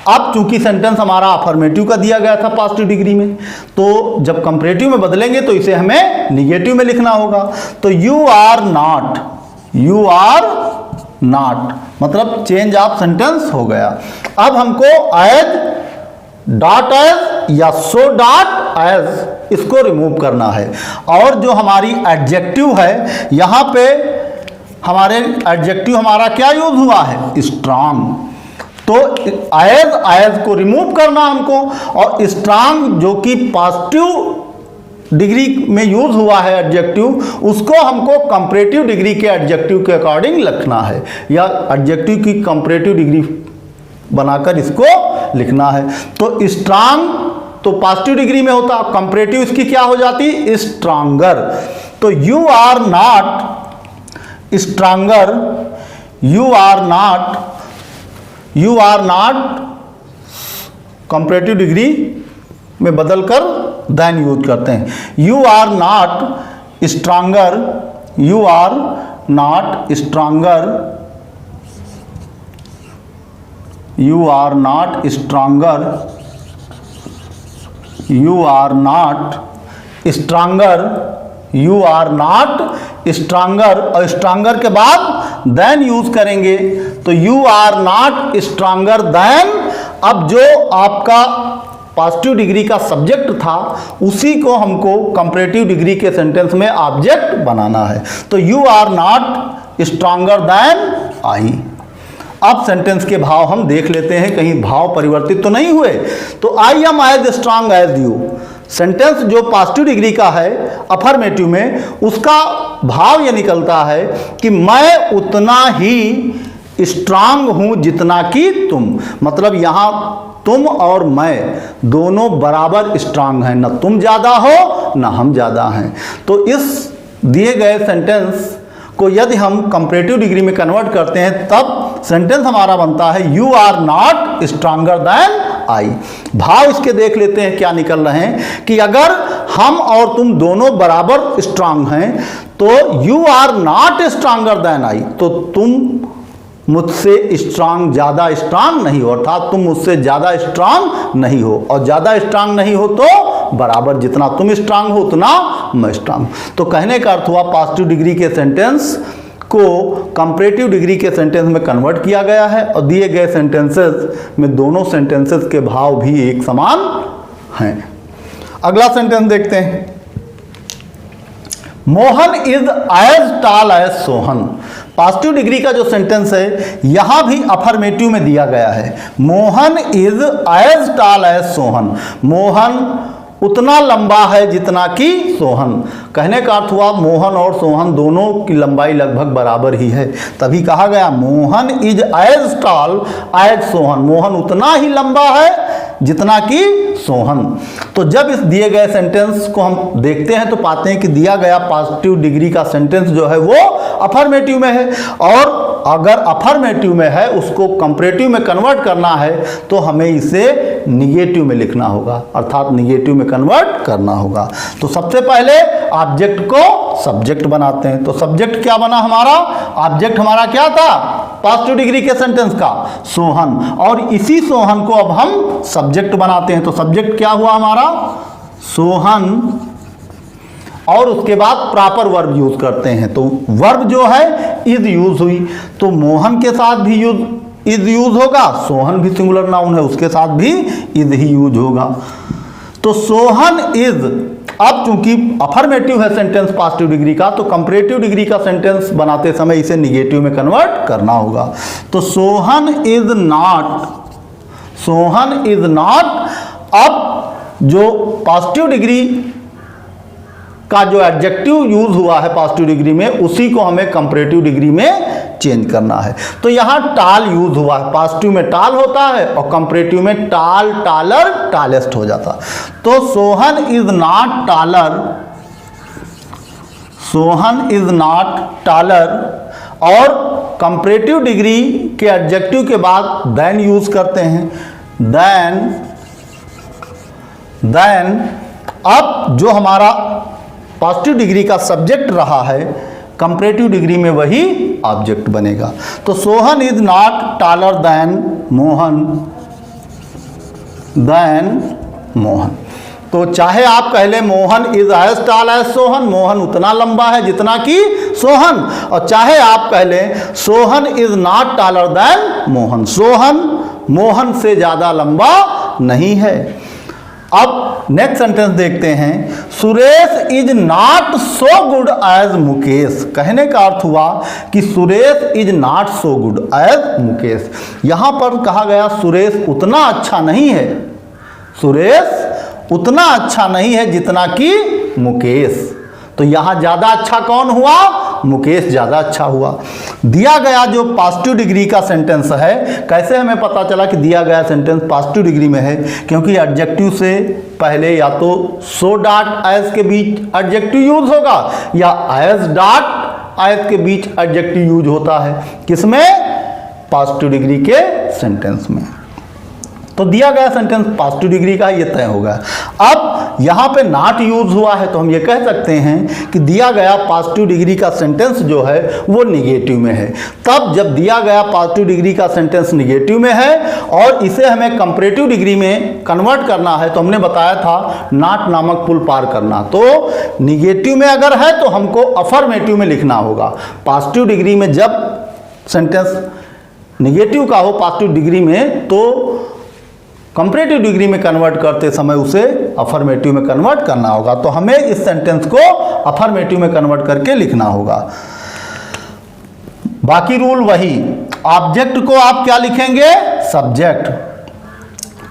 अब चूंकि सेंटेंस हमारा अफर्मेटिव का दिया गया था पॉजिटिव डिग्री में, तो जब कंपैरेटिव में बदलेंगे तो इसे हमें निगेटिव में लिखना होगा। तो you are not, you are not मतलब चेंज ऑफ सेंटेंस हो गया। अब हमको एज, डॉट एज या सो डॉट एज इसको रिमूव करना है। और जो हमारी एडजेक्टिव है, यहां पे हमारे एडजेक्टिव हमारा क्या यूज हुआ है, स्ट्रांग। तो एज को रिमूव करना हमको, और स्ट्रांग जो कि पॉजिटिव डिग्री में यूज हुआ है एडजेक्टिव, उसको हमको कंपैरेटिव डिग्री के एडजेक्टिव के अकॉर्डिंग लिखना है, या एडजेक्टिव की कंपैरेटिव डिग्री बनाकर इसको लिखना है। तो स्ट्रांग तो पॉजिटिव डिग्री में होता, कंपैरेटिव इसकी क्या हो जाती, स्ट्रांगर। तो you are not stronger, you are not comparative degree में बदलकर देन यूज करते हैं। You are not stronger, you are not stronger, you are not stronger you are not stronger, you are not stronger, और stronger के बाद than use करेंगे तो you are not stronger than. अब जो आपका पॉजिटिव डिग्री का सब्जेक्ट था उसी को हमको कंपैरेटिव डिग्री के सेंटेंस में ऑब्जेक्ट बनाना है। तो you are not stronger than I. अब सेंटेंस के भाव हम देख लेते हैं, कहीं भाव परिवर्तित तो नहीं हुए। तो I am as strong as you, sentence जो पॉजिटिव डिग्री का है अफर्मेटिव में, उसका भाव यह निकलता है कि मैं उतना ही स्ट्रांग हूं जितना कि तुम। मतलब यहां तुम और मैं दोनों बराबर स्ट्रांग हैं, ना तुम ज्यादा हो ना हम ज्यादा हैं। तो इस दिए गए सेंटेंस को यदि हम कंपैरेटिव डिग्री में कन्वर्ट करते हैं तब सेंटेंस हमारा बनता है you are not stronger than I. भाव इसके देख लेते हैं क्या निकल रहे हैं कि अगर हम और तुम दोनों बराबर स्ट्रांग हैं तो you are not stronger than I, तो तुम मुझसे स्ट्रांग ज़्यादा स्ट्रांग नहीं हो, अर्थात तुम मुझसे ज़्यादा स्ट्रांग नहीं हो, और ज़्यादा स्ट्रांग नहीं हो तो बराबर, जितना तुम स्ट्रांग हो उतना मैं स्ट्रांग। तो कहने का अर्थ हुआ पॉजिटिव डिग्री के सेंटेंस को कंपैरेटिव डिग्री के सेंटेंस में कन्वर्ट किया गया है, और दिए गए सेंटेंसेस में दोनों सेंटेंसेस के भाव भी एक समान हैं। अगला सेंटेंस देखते हैं। Mohan is as tall as Sohan. Positive degree का जो सेंटेंस है यहां भी अफर्मेटिव में दिया गया है। Mohan is as tall as Sohan, Mohan उतना लंबा है जितना कि सोहन। कहने का अर्थ हुआ मोहन और सोहन दोनों की लंबाई लगभग बराबर ही है, तभी कहा गया Mohan is as tall as Sohan, Mohan उतना ही लंबा है जितना कि सोहन। तो जब इस दिए गए सेंटेंस को हम देखते हैं तो पाते हैं कि दिया गया पॉजिटिव डिग्री का सेंटेंस जो है वो अफर्मेटिव में है, और अगर अफर्मेटिव में है उसको कंपैरेटिव में कन्वर्ट करना है तो हमें इसे निगेटिव में लिखना होगा, अर्थात निगेटिव में कन्वर्ट करना होगा। तो सबसे पहले ऑब्जेक्ट को सब्जेक्ट बनाते हैं। तो सब्जेक्ट क्या बना हमारा, ऑब्जेक्ट हमारा क्या था पॉजिटिव डिग्री के सेंटेंस का, सोहन, और इसी सोहन को अब हम सब्जेक्ट बनाते हैं। तो सब्जेक्ट क्या हुआ हमारा, सोहन, और उसके बाद प्रॉपर वर्ब यूज करते हैं। तो वर्ब जो है इज यूज हुई, तो मोहन के साथ भी इज यूज होगा, सोहन भी सिंगुलर नाउन है उसके साथ भी इज ही यूज होगा। तो सोहन इज, अब चूंकि अफर्मेटिव है सेंटेंस पॉजिटिव डिग्री का, तो कंपैरेटिव डिग्री का सेंटेंस बनाते समय इसे निगेटिव में कन्वर्ट करना होगा। तो Sohan is not, Sohan is not. अब जो पॉजिटिव डिग्री का जो एडजेक्टिव यूज हुआ है पॉजिटिव डिग्री में उसी को हमें कंपैरेटिव डिग्री में चेंज करना है। तो यहां टाल यूज हुआ है, पॉजिटिव में टाल होता है और कंपैरेटिव में टाल, टालर, टालेस्ट हो जाता। तो Sohan is not taller, Sohan is not taller, और कंपैरेटिव डिग्री के एडजेक्टिव के बाद देन यूज करते हैं, देन अब जो हमारा पॉजिटिव डिग्री का सब्जेक्ट रहा है कंपैरेटिव डिग्री में वही ऑब्जेक्ट बनेगा। तो Sohan is not taller than Mohan, तो चाहे आप कह ले Mohan is as tall as Sohan, Mohan उतना लंबा है जितना कि सोहन, और चाहे आप कह ले Sohan is not taller than Mohan, Sohan Mohan से ज्यादा लंबा नहीं है। अब नेक्स्ट सेंटेंस देखते हैं। Suresh is not so good as Mukesh. कहने का अर्थ हुआ कि Suresh is not so good as Mukesh. यहां पर कहा गया सुरेश उतना अच्छा नहीं है, सुरेश उतना अच्छा नहीं है जितना कि मुकेश। तो यहां ज्यादा अच्छा कौन हुआ, मुकेश ज्यादा अच्छा हुआ। दिया गया जो पॉजिटिव डिग्री का सेंटेंस है, कैसे हमें पता चला कि दिया गया सेंटेंस पॉजिटिव डिग्री में है, क्योंकि एडजेक्टिव से पहले या तो सो डॉट एज के बीच एडजेक्टिव यूज होगा या एज डॉट एज के बीच एडजेक्टिव यूज होता है, किसमें, पॉजिटिव डिग्री के सेंटेंस में। तो दिया गया सेंटेंस पॉजिटिव डिग्री का ये तय होगा। अब यहाँ पे नॉट यूज हुआ है तो हम ये कह सकते हैं कि दिया गया पॉजिटिव डिग्री का सेंटेंस जो है वो निगेटिव में है। तब जब दिया गया पॉजिटिव डिग्री का सेंटेंस निगेटिव में है और इसे हमें कंपैरेटिव डिग्री में कन्वर्ट करना है तो हमने बताया था नॉट नामक पुल पार करना। तो निगेटिव में अगर है तो हमको अफर्मेटिव में लिखना होगा। पॉजिटिव डिग्री में जब सेंटेंस निगेटिव का हो पॉजिटिव डिग्री में तो कंपैरेटिव डिग्री में कन्वर्ट करते समय उसे अफर्मेटिव में कन्वर्ट करना होगा। तो हमें इस सेंटेंस को अफर्मेटिव में कन्वर्ट करके लिखना होगा। बाकी रूल वही, ऑब्जेक्ट को आप क्या लिखेंगे? सब्जेक्ट।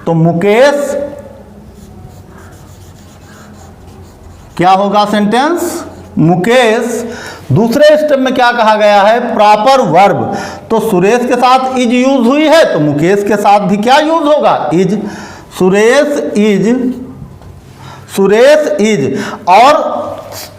तो मुकेश क्या होगा सेंटेंस? मुकेश। दूसरे स्टेप में क्या कहा गया है? Proper verb. तो सुरेश के साथ इज यूज हुई है तो मुकेश के साथ भी क्या यूज होगा? इज। सुरेश इज। और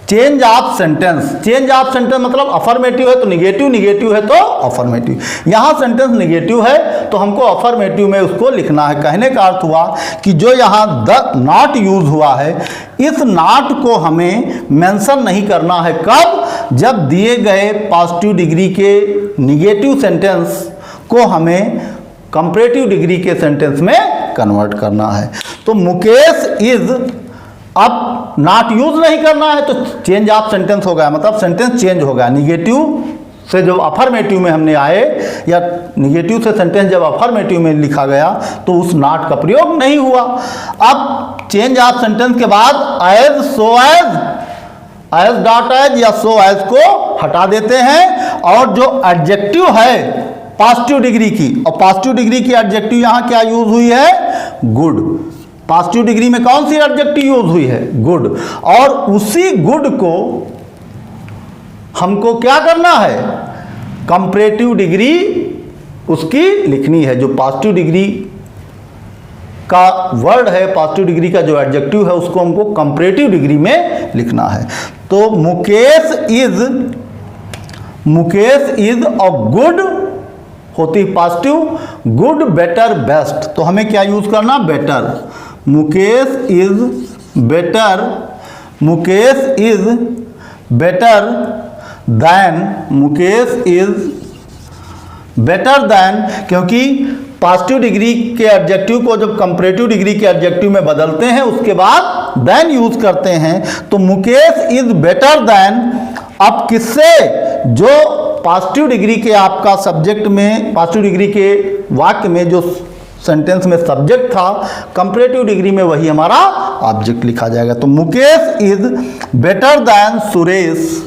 change of sentence. Change of sentence मतलब अफर्मेटिव है तो निगेटिव, निगेटिव है तो अफर्मेटिव। यहाँ सेंटेंस निगेटिव है तो हमको अफर्मेटिव में उसको लिखना है। कहने का अर्थ हुआ कि जो यहाँ द नॉट यूज हुआ है इस नॉट को हमें मेंशन नहीं करना है। कब? जब दिए गए पॉजिटिव डिग्री के निगेटिव सेंटेंस को हमें कंपैरेटिव डिग्री के सेंटेंस में कन्वर्ट करना है। तो मुकेश इज, अब नॉट यूज नहीं करना है तो चेंज ऑफ सेंटेंस हो गया, मतलब सेंटेंस चेंज हो गया। निगेटिव से जब अफर्मेटिव में हमने आए या निगेटिव से सेंटेंस जब अफर्मेटिव में लिखा गया तो उस नॉट का प्रयोग नहीं हुआ। अब चेंज ऑफ सेंटेंस के बाद as, so as dot as या सो एज को हटा देते हैं और जो एडजेक्टिव है पॉजिटिव डिग्री की, और पॉजिटिव डिग्री की एडजेक्टिव यहाँ क्या यूज हुई है? गुड। पॉजिटिव डिग्री में कौन सी एडजेक्टिव यूज हुई है? गुड। और उसी गुड को हमको क्या करना है? कंपैरेटिव डिग्री उसकी लिखनी है। जो पॉजिटिव डिग्री का वर्ड है, पॉजिटिव डिग्री का जो एडजेक्टिव है उसको हमको कंपैरेटिव डिग्री में लिखना है। तो मुकेश इज अ गुड होती पॉजिटिव, गुड, बेटर, बेस्ट। तो हमें क्या यूज करना? Better. Mukesh is better than, क्योंकि पॉजिटिव डिग्री के एडजेक्टिव को जब कंपैरेटिव डिग्री के एडजेक्टिव में बदलते हैं उसके बाद देन यूज करते हैं। तो मुकेश इज बेटर देन, अब किससे? जो पॉजिटिव डिग्री के आपका सब्जेक्ट में, पॉजिटिव डिग्री के वाक्य में जो सेंटेंस में सब्जेक्ट था, कंपैरेटिव डिग्री में वही हमारा ऑब्जेक्ट लिखा जाएगा। तो Mukesh is better than Suresh.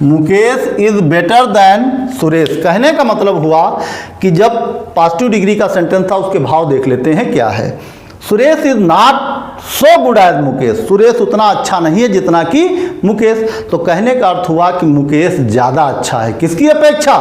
Mukesh is better than Suresh. कहने का मतलब हुआ कि जब पॉजिटिव डिग्री का सेंटेंस था उसके भाव देख लेते हैं क्या है। Suresh is not so good as Mukesh. Suresh उतना अच्छा नहीं है जितना कि मुकेश। तो कहने का अर्थ हुआ कि मुकेश ज़्यादा अच्छा है किसकी अपेक्षा?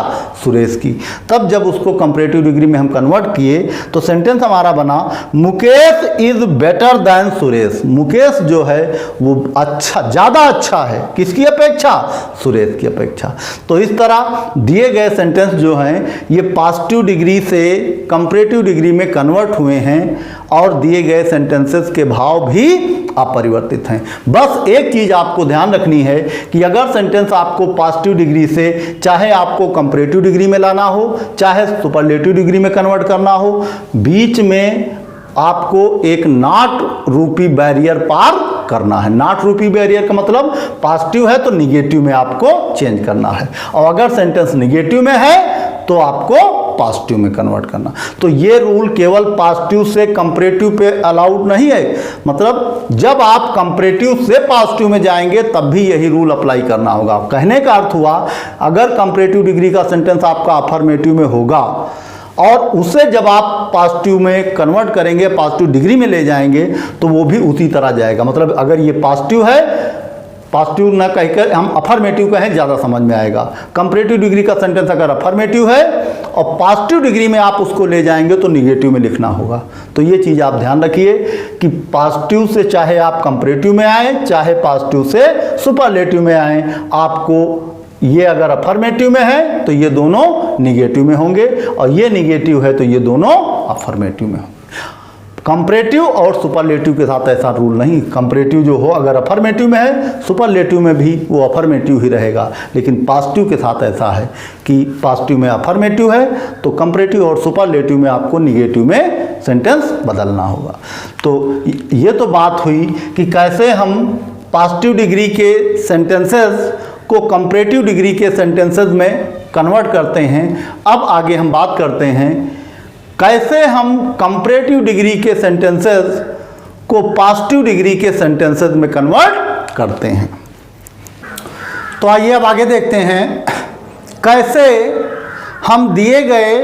सुरेश की। तब जब उसको कंपैरेटिव डिग्री में हम कन्वर्ट किए तो सेंटेंस हमारा बना Mukesh is better than Suresh. Mukesh जो है वो अच्छा, ज़्यादा अच्छा है किसकी अपेक्षा? सुरेश की अपेक्षा। तो इस तरह दिए गए सेंटेंस जो हैं ये पॉजिटिव डिग्री से कंपैरेटिव डिग्री में कन्वर्ट हुए हैं और दिए गए सेंटेंसेस के भाव भी अपरिवर्तित हैं। बस एक चीज आपको ध्यान रखनी है कि अगर सेंटेंस आपको पॉजिटिव डिग्री से चाहे आपको कंपैरेटिव डिग्री में लाना हो चाहे सुपरलेटिव डिग्री में कन्वर्ट करना हो, बीच में आपको एक नॉट रूपी बैरियर पार करना है। नॉट रूपी बैरियर का मतलब पॉजिटिव है तो निगेटिव में आपको चेंज करना है, और अगर सेंटेंस निगेटिव में है तो आपको पॉजिटिव में कन्वर्ट करना। तो ये रूल केवल पॉजिटिव से कंपैरेटिव पे अलाउड नहीं है, मतलब जब आप कंपैरेटिव से पॉजिटिव में जाएंगे तब भी यही रूल अप्लाई करना होगा। कहने का अर्थ हुआ अगर कंपैरेटिव डिग्री का सेंटेंस आपका अफर्मेटिव में होगा और उसे जब आप पॉजिटिव में कन्वर्ट करेंगे, पॉजिटिव डिग्री में ले जाएंगे, तो वो भी उसी तरह जाएगा। मतलब अगर ये पॉजिटिव है, पॉजिटिव ना कहकर हम अफर्मेटिव कहें ज़्यादा समझ में आएगा। कंपैरेटिव डिग्री का सेंटेंस अगर अफर्मेटिव है और पॉजिटिव डिग्री में आप उसको ले जाएंगे तो निगेटिव में लिखना होगा। तो ये चीज़ आप ध्यान रखिए कि पॉजिटिव से चाहे आप कंपैरेटिव में आए चाहे पॉजिटिव से सुपरलेटिव में आए, आपको ये अगर अफर्मेटिव में है तो ये दोनों निगेटिव में होंगे और ये निगेटिव है तो ये दोनों अफर्मेटिव में होंगे। कंपैरेटिव और सुपरलेटिव के साथ ऐसा रूल नहीं। कंपैरेटिव जो हो अगर अफर्मेटिव में है, सुपरलेटिव में भी वो अफर्मेटिव ही रहेगा, लेकिन पॉजिटिव के साथ ऐसा है कि पॉजिटिव में अफर्मेटिव है तो कंपैरेटिव और सुपरलेटिव में आपको निगेटिव में सेंटेंस बदलना होगा। तो ये तो बात हुई कि कैसे हम पॉजिटिव डिग्री के सेंटेंसेस को कंपैरेटिव डिग्री के सेंटेंसेस में कन्वर्ट करते हैं। अब आगे हम बात करते हैं कैसे हम कंपैरेटिव डिग्री के सेंटेंसेस को पॉजिटिव डिग्री के सेंटेंसेस में कन्वर्ट करते हैं। तो आइए अब आगे देखते हैं कैसे हम दिए गए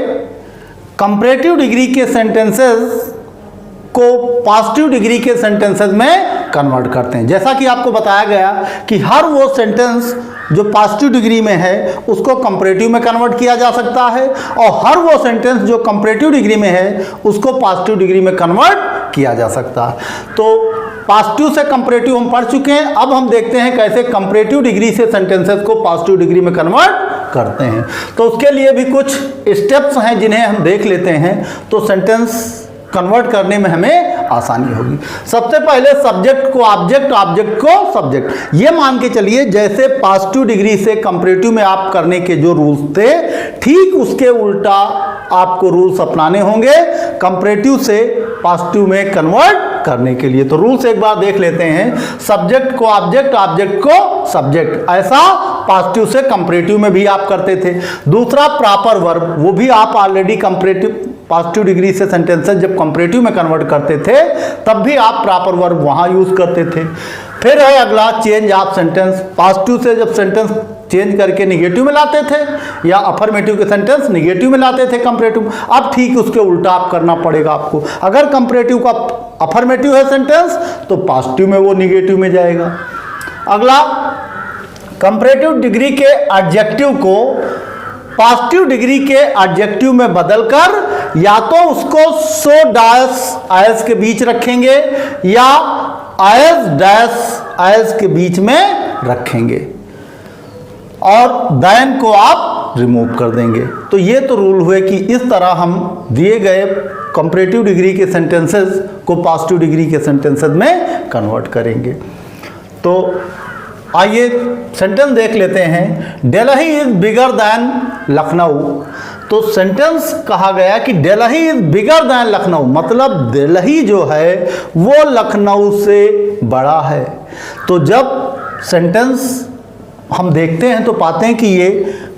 कंपैरेटिव डिग्री के सेंटेंसेस को पॉजिटिव डिग्री के सेंटेंसेस में कन्वर्ट करते हैं। जैसा कि आपको बताया गया कि हर वो सेंटेंस जो पॉजिटिव डिग्री में है उसको कंपैरेटिव में कन्वर्ट किया जा सकता है, और हर वो सेंटेंस जो कंपैरेटिव डिग्री में है उसको पॉजिटिव डिग्री में कन्वर्ट किया जा सकता है। तो पॉजिटिव से कंपैरेटिव हम पढ़ चुके हैं। अब हम देखते हैं कैसे कंपैरेटिव डिग्री से सेंटेंसेस को पॉजिटिव डिग्री में कन्वर्ट करते हैं। तो उसके लिए भी कुछ स्टेप्स हैं जिन्हें हम देख लेते हैं, तो सेंटेंस कन्वर्ट करने में हमें आसानी होगी। सबसे पहले सब्जेक्ट को ऑब्जेक्ट, ऑब्जेक्ट को सब्जेक्ट। ये मान के चलिए जैसे पॉजिटिव डिग्री से कंपैरेटिव में आप करने के जो रूल्स थे, ठीक उसके उल्टा आपको रूल्स अपनाने होंगे कंपैरेटिव से पॉजिटिव में कन्वर्ट करने के लिए। तो रूल्स एक बार देख लेते हैं। सब्जेक्ट को ऑब्जेक्ट, ऑब्जेक्ट को सब्जेक्ट, ऐसा पॉजिटिव से कंपैरेटिव में भी आप करते थे। दूसरा प्रॉपर वर्ब, वो भी आप ऑलरेडी कंपैरेटिव पॉजिटिव डिग्री से सेंटेंसेस जब कंपैरेटिव में कन्वर्ट करते थे तब भी आप प्रॉपर वर्ब वहां यूज करते थे। फिर है अगला चेंज ऑफ सेंटेंस। पॉजिटिव से जब सेंटेंस चेंज करके निगेटिव में लाते थे या अफर्मेटिव के सेंटेंस निगेटिव में लाते थे कंपैरेटिव, अब ठीक उसके उल्टा आप करना पड़ेगा आपको। अगर कंपैरेटिव का अफर्मेटिव है सेंटेंस तो पॉजिटिव में वो निगेटिव में जाएगा। अगला कंपैरेटिव डिग्री के एडजेक्टिव को पॉजिटिव डिग्री के एडजेक्टिव में बदलकर या तो उसको सो डैश एज के बीच रखेंगे या एज डैश एज के बीच में रखेंगे, और देन को आप रिमूव कर देंगे। तो ये तो रूल हुए कि इस तरह हम दिए गए कंपैरेटिव डिग्री के सेंटेंसेस को पॉजिटिव डिग्री के सेंटेंसेस में कन्वर्ट करेंगे। तो आइए सेंटेंस देख लेते हैं। Delhi is bigger than Lucknow. तो सेंटेंस कहा गया कि Delhi is bigger than Lucknow, मतलब दिल्ली जो है वो लखनऊ से बड़ा है। तो जब सेंटेंस हम देखते हैं तो पाते हैं कि ये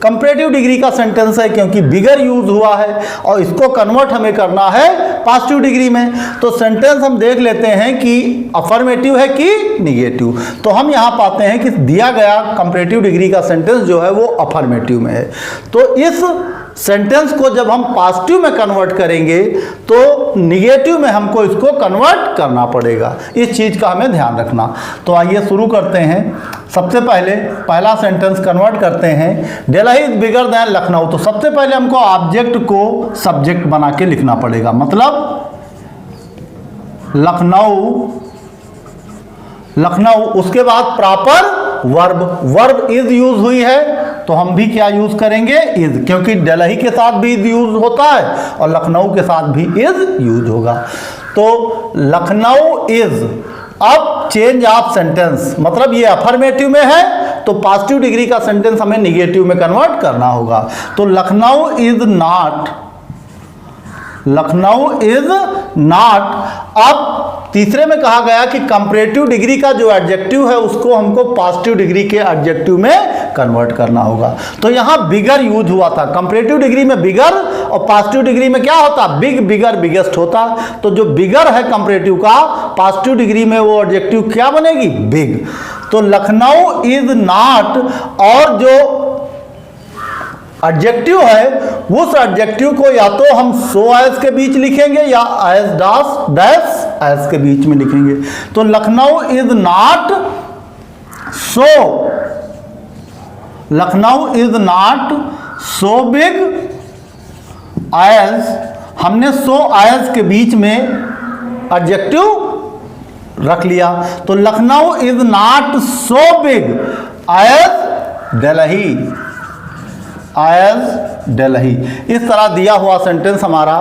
कंपैरेटिव डिग्री का सेंटेंस है क्योंकि बिगर यूज हुआ है और इसको कन्वर्ट हमें करना है पॉजिटिव डिग्री में। तो सेंटेंस हम देख लेते हैं कि अफर्मेटिव है कि निगेटिव। तो हम यहाँ पाते हैं कि दिया गया कंपैरेटिव डिग्री का सेंटेंस जो है वो अफर्मेटिव में है। तो इस सेंटेंस को जब हम पॉजिटिव में कन्वर्ट करेंगे तो निगेटिव में हमको इसको कन्वर्ट करना पड़ेगा। इस चीज़ का हमें ध्यान रखना। तो आइए शुरू करते हैं। सबसे पहले पहला सेंटेंस कन्वर्ट करते हैं। Delhi is bigger than Lucknow. तो सबसे पहले हमको ऑब्जेक्ट को सब्जेक्ट बना के लिखना पड़ेगा, मतलब लखनऊ, लखनऊ। उसके बाद proper verb, verb is use हुई है तो हम भी क्या यूज करेंगे, इज, क्योंकि दिल्ली के साथ भी इज यूज होता है और लखनऊ के साथ भी इज यूज होगा। तो लखनऊ इज। अब चेंज ऑफ सेंटेंस, मतलब ये अफर्मेटिव में है तो पॉजिटिव डिग्री का सेंटेंस हमें निगेटिव में कन्वर्ट करना होगा। तो Lucknow is not, Lucknow is not. अब तीसरे में कहा गया कि कंपैरेटिव डिग्री का जो एडजेक्टिव है उसको हमको पॉजिटिव डिग्री के एडजेक्टिव में कन्वर्ट करना होगा। तो यहां बिगर यूज हुआ था। कंपैरेटिव डिग्री में बिगर और पॉजिटिव डिग्री में क्या होता, बिग, बिगर, बिगेस्ट होता। तो जो बिगर है कंपैरेटिव का, पॉजिटिव डिग्री में वो एडजेक्टिव क्या बनेगी, बिग। तो लखनऊ इज नॉट, और जो एडजेक्टिव है उस एडजेक्टिव को या तो हम सो एज के बीच लिखेंगे या एज डैश एज के बीच में लिखेंगे। तो Lucknow is not so, Lucknow is not so big as, हमने सो एज के बीच में एडजेक्टिव रख लिया। तो Lucknow is not so big as Delhi, as Delhi. इस तरह दिया हुआ सेंटेंस हमारा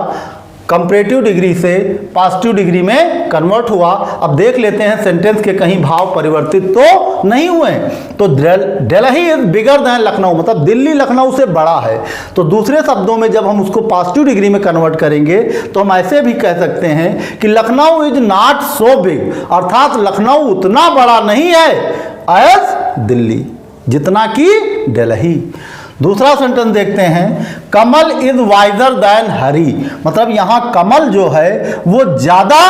कंपैरेटिव डिग्री से पॉजिटिव डिग्री में कन्वर्ट हुआ। अब देख लेते हैं सेंटेंस के कहीं भाव परिवर्तित तो नहीं हुए। तो Delhi is bigger than Lucknow, मतलब दिल्ली लखनऊ से बड़ा है। तो दूसरे शब्दों में जब हम उसको पॉजिटिव डिग्री में कन्वर्ट करेंगे तो हम ऐसे भी कह सकते हैं कि Lucknow is not so big, अर्थात लखनऊ उतना बड़ा नहीं है एज दिल्ली, जितना कि दिल्ली। दूसरा सेंटेंस देखते हैं, कमल इज वाइजर दैन हरी, मतलब यहां कमल जो है वो ज्यादा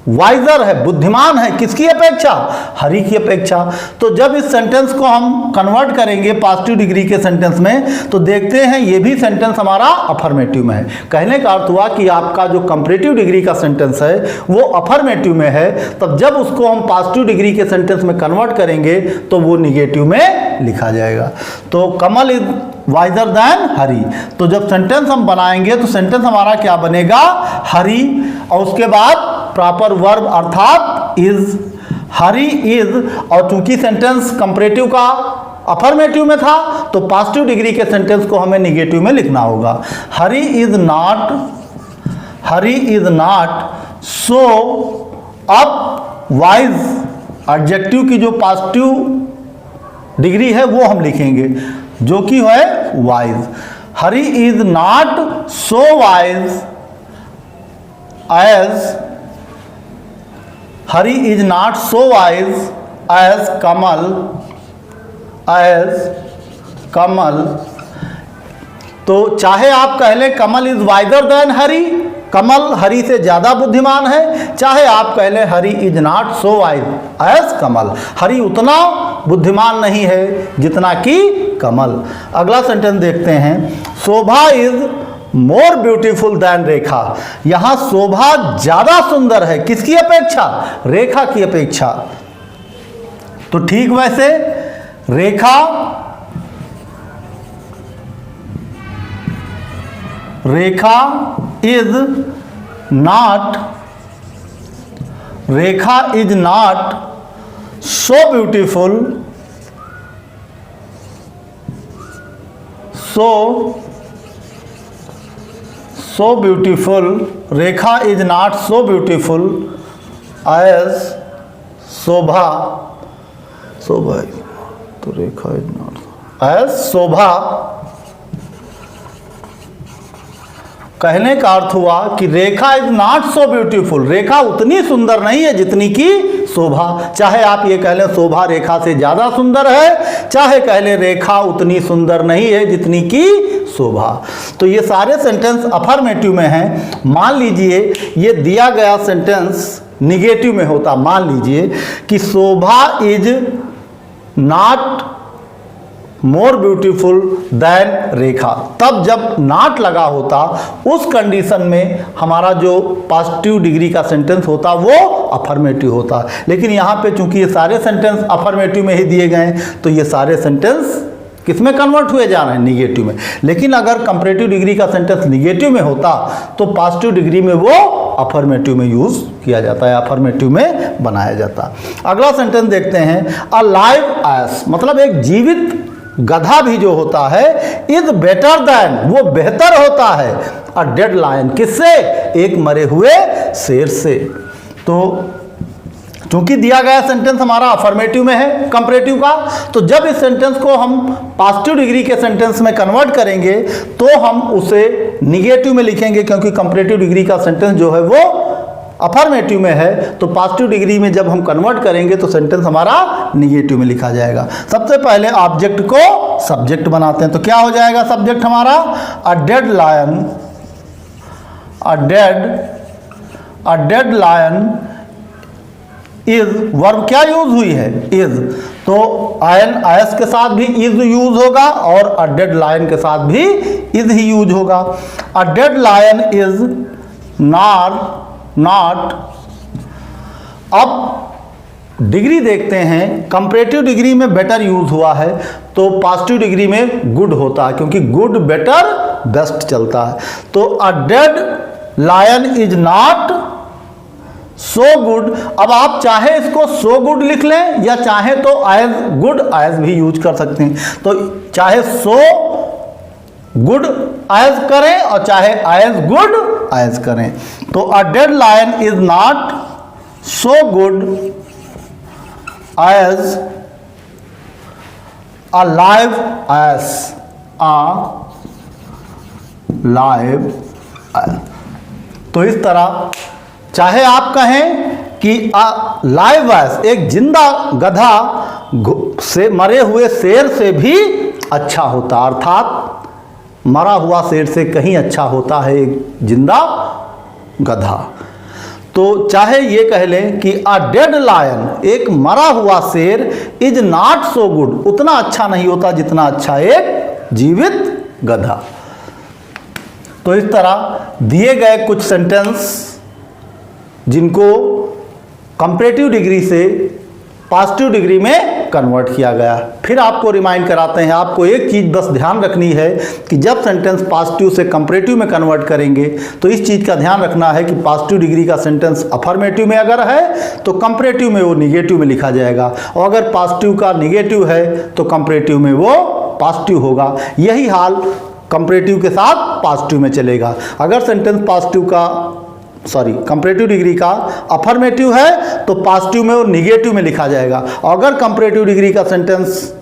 वाइजर है, बुद्धिमान है, किसकी अपेक्षा? हरी की अपेक्षा। तो जब इस सेंटेंस को हम कन्वर्ट करेंगे पॉजिटिव डिग्री के सेंटेंस में तो देखते हैं ये भी सेंटेंस हमारा अफर्मेटिव में है। कहने का अर्थ हुआ कि आपका जो कंपैरेटिव डिग्री का सेंटेंस है वो अफर्मेटिव में है, तब जब उसको हम पॉजिटिव डिग्री के सेंटेंस में कन्वर्ट करेंगे तो वो निगेटिव में लिखा जाएगा। तो कमल इज वाइजर दैन हरी। तो जब सेंटेंस हम बनाएंगे तो सेंटेंस हमारा क्या बनेगा? हरी, और उसके बाद प्रॉपर वर्ब अर्थात इज, हरी इज, और चूंकि सेंटेंस कंपैरेटिव का अफर्मेटिव में था तो पॉजिटिव डिग्री के सेंटेंस को हमें निगेटिव में लिखना होगा। Hari is not so up wise, adjective की जो पॉजिटिव डिग्री है वो हम लिखेंगे जो कि है wise. Hari is not so wise as, Hari is not so wise as Kamal. तो चाहे आप कह लें Kamal is wiser than Hari, Kamal Hari से ज्यादा बुद्धिमान है, चाहे आप कह लें Hari is not so wise as Kamal, Hari उतना बुद्धिमान नहीं है जितना कि कमल। अगला सेंटेंस देखते हैं, शोभा इज मोर ब्यूटीफुल दैन रेखा। यहां शोभा ज्यादा सुंदर है, किसकी अपेक्षा? रेखा की अपेक्षा। तो ठीक वैसे Rekha is not so beautiful, so beautiful, Rekha is not so beautiful as Shobha, तो Rekha is not as Shobha. कहने का अर्थ हुआ कि Rekha is not so beautiful, Rekha उतनी सुंदर नहीं है जितनी कि शोभा। चाहे आप ये कह लें शोभा रेखा से ज्यादा सुंदर है, चाहे कह लें रेखा उतनी सुंदर नहीं है जितनी कि शोभा। तो ये सारे सेंटेंस अफर्मेटिव में हैं। मान लीजिए ये दिया गया सेंटेंस निगेटिव में होता, मान लीजिए कि Shobha is not more beautiful than Rekha, तब जब नॉट लगा होता उस कंडीशन में हमारा जो पॉजिटिव डिग्री का सेंटेंस होता वो अफर्मेटिव होता। लेकिन यहाँ पे चूंकि ये सारे सेंटेंस अफर्मेटिव में ही दिए गए हैं तो ये सारे सेंटेंस किस में कन्वर्ट हुए जा रहे हैं? निगेटिव में। लेकिन अगर कंपैरेटिव डिग्री का सेंटेंस निगेटिव में होता तो पॉजिटिव डिग्री में वो अफर्मेटिव में यूज किया जाता है, अफर्मेटिव में बनाया जाता। अगला सेंटेंस देखते हैं, अ लाइव एस, मतलब एक जीवित गधा भी जो होता है इज बेटर देन, वो बेहतर होता है, अ डेड लायन, किससे? एक मरे हुए शेर से। तो चूंकि दिया गया सेंटेंस हमारा अफर्मेटिव में है कंपैरेटिव का, तो जब इस सेंटेंस को हम पॉजिटिव डिग्री के सेंटेंस में कन्वर्ट करेंगे तो हम उसे निगेटिव में लिखेंगे, क्योंकि कंपैरेटिव डिग्री का सेंटेंस जो है वो अफर्मेटिव में है। तो पॉजिटिव डिग्री में जब हम कन्वर्ट करेंगे तो सेंटेंस हमारा निगेटिव में लिखा जाएगा। सबसे पहले ऑब्जेक्ट को सब्जेक्ट बनाते हैं, तो क्या हो जाएगा सब्जेक्ट हमारा? A dead lion, a dead lion is, verb क्या यूज हुई है? इज, तो आयन आयस के साथ भी इज यूज होगा और अ डेड लायन के साथ भी इज ही यूज होगा। A dead lion is not. अब डिग्री देखते हैं, कंपैरेटिव डिग्री में बेटर यूज हुआ है तो पॉजिटिव डिग्री में गुड होता है, क्योंकि गुड बेटर बेस्ट चलता है। तो a dead lion is not so good. अब आप चाहे इसको सो गुड लिख लें या चाहे तो एज गुड एज भी यूज कर सकते हैं। तो चाहे सो गुड एज करें और चाहे एज गुड एज करें। तो a dead lion is not so good as a live as, a live. तो इस तरह चाहे आप कहें कि लाइव एस, एक जिंदा गधा से मरे हुए शेर से भी अच्छा होता, अर्थात मरा हुआ शेर से कहीं अच्छा होता है एक जिंदा गधा। तो चाहे ये कह लें कि अ डेड लायन, एक मरा हुआ शेर, इज नॉट सो गुड, उतना अच्छा नहीं होता जितना अच्छा एक जीवित गधा। तो इस तरह दिए गए कुछ सेंटेंस जिनको कंपैरेटिव डिग्री से पॉजिटिव डिग्री में कन्वर्ट किया गया। फिर आपको रिमाइंड कराते हैं, आपको एक चीज़ बस ध्यान रखनी है कि जब सेंटेंस पॉजिटिव से कंपैरेटिव में कन्वर्ट करेंगे तो इस चीज़ का ध्यान रखना है कि पॉजिटिव डिग्री का सेंटेंस अफर्मेटिव में अगर है तो कंपैरेटिव में वो निगेटिव में लिखा जाएगा, और अगर पॉजिटिव का निगेटिव है तो कंपैरेटिव में वो पॉजिटिव होगा। यही हाल कंपैरेटिव के साथ पॉजिटिव में चलेगा। अगर सेंटेंस पॉजिटिव का कंपैरेटिव डिग्री का अफर्मेटिव है तो पॉजिटिव में वो निगेटिव में लिखा जाएगा, और अगर कंपैरेटिव डिग्री का सेंटेंस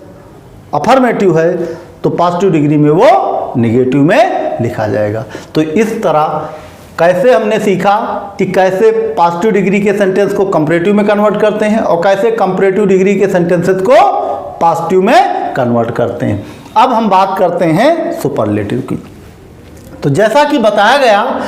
अफर्मेटिव है तो पॉजिटिव डिग्री में वो निगेटिव में लिखा जाएगा। तो इस तरह कैसे हमने सीखा कि कैसे पॉजिटिव डिग्री के सेंटेंस को कंपैरेटिव में कन्वर्ट करते हैं और कैसे कंपैरेटिव डिग्री के सेंटेंसेस को पॉजिटिव में कन्वर्ट करते हैं। अब हम बात करते हैं सुपरलेटिव की। तो जैसा कि बताया गया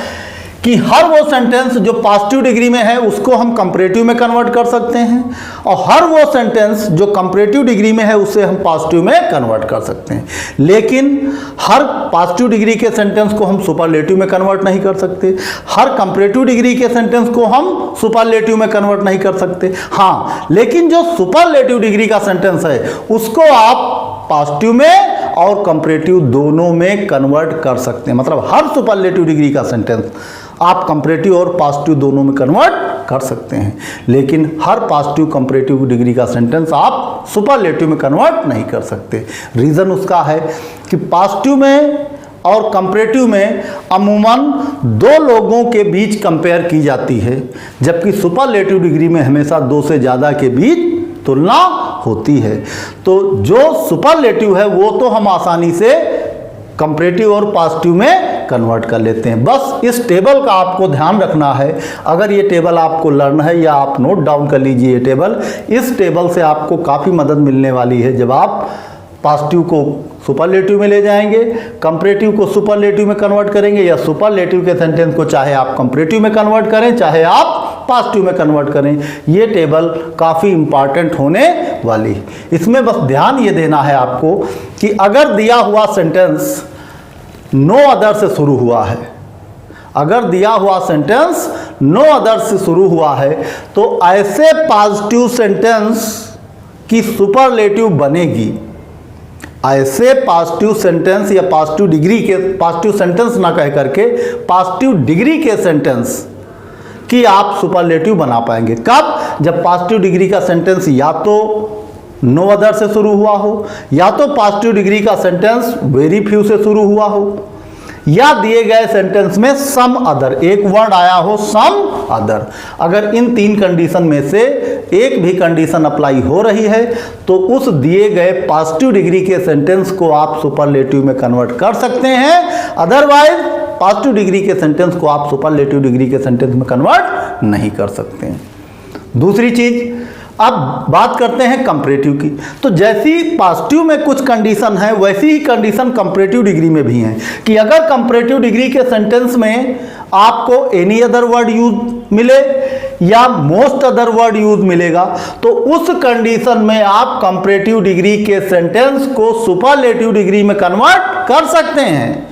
कि हर वो सेंटेंस जो पॉजिटिव डिग्री में है उसको हम कंपैरेटिव में कन्वर्ट कर सकते हैं, और हर वो सेंटेंस जो कंपैरेटिव डिग्री में है उसे हम पॉजिटिव में कन्वर्ट कर सकते हैं। लेकिन हर पॉजिटिव डिग्री के सेंटेंस को हम सुपरलेटिव में कन्वर्ट नहीं कर सकते, हर कंपैरेटिव डिग्री के सेंटेंस को हम सुपरलेटिव में कन्वर्ट नहीं कर सकते। हाँ, लेकिन जो सुपरलेटिव डिग्री का सेंटेंस है उसको आप पॉजिटिव में और कंपैरेटिव दोनों में कन्वर्ट कर सकते हैं। मतलब हर सुपरलेटिव डिग्री का सेंटेंस आप कंपैरेटिव और पॉजिटिव दोनों में कन्वर्ट कर सकते हैं, लेकिन हर पॉजिटिव कंपैरेटिव डिग्री का सेंटेंस आप सुपरलेटिव में कन्वर्ट नहीं कर सकते। रीज़न उसका है कि पॉजिटिव में और कंपैरेटिव में अमूमन दो लोगों के बीच कंपेयर की जाती है, जबकि सुपरलेटिव डिग्री में हमेशा दो से ज़्यादा के बीच तुलना होती है। तो जो सुपरलेटिव है वो तो हम आसानी से कंपैरेटिव और पॉजिटिव में कन्वर्ट कर लेते हैं। बस इस टेबल का आपको ध्यान रखना है। अगर ये टेबल आपको लर्न है या आप नोट डाउन कर लीजिए ये टेबल, इस टेबल से आपको काफ़ी मदद मिलने वाली है जब आप पॉजिटिव को सुपरलेटिव में ले जाएंगे, कंपैरेटिव को सुपरलेटिव में कन्वर्ट करेंगे, या सुपरलेटिव के सेंटेंस को चाहे आप कंपैरेटिव में कन्वर्ट करें चाहे आप पॉजिटिव में कन्वर्ट करें। ये टेबल काफ़ी इंपॉर्टेंट होने वाली है। इसमें बस ध्यान ये देना है आपको कि अगर दिया हुआ सेंटेंस नो अदर से शुरू हुआ है, अगर दिया हुआ सेंटेंस नो अदर से शुरू हुआ है तो ऐसे पॉजिटिव सेंटेंस की सुपरलेटिव बनेगी। ऐसे पॉजिटिव सेंटेंस या पॉजिटिव डिग्री के, पॉजिटिव सेंटेंस ना कह करके पॉजिटिव डिग्री के सेंटेंस कि आप सुपरलेटिव बना पाएंगे। कब? जब पॉजिटिव डिग्री का सेंटेंस या तो नो अदर से शुरू हुआ हो, या तो पॉजिटिव डिग्री का सेंटेंस वेरी फ्यू से शुरू हुआ हो, या दिए गए सेंटेंस में सम अदर, एक वर्ड आया हो सम अदर। अगर इन तीन कंडीशन में से एक भी कंडीशन अप्लाई हो रही है तो उस दिए गए पॉजिटिव डिग्री के सेंटेंस को आप सुपरलेटिव में कन्वर्ट कर सकते हैं। अदरवाइज पॉजिटिव डिग्री के सेंटेंस को आप सुपरलेटिव डिग्री के सेंटेंस में कन्वर्ट नहीं कर सकते हैं। दूसरी चीज, अब बात करते हैं कंपैरेटिव की। तो जैसी पॉजिटिव में कुछ कंडीशन है वैसी ही कंडीशन कंपैरेटिव डिग्री में भी है कि अगर कंपैरेटिव डिग्री के सेंटेंस में आपको एनी अदर वर्ड यूज मिले या मोस्ट अदर वर्ड यूज मिलेगा तो उस कंडीशन में आप कंपैरेटिव डिग्री के सेंटेंस को सुपरलेटिव डिग्री में कन्वर्ट कर सकते हैं।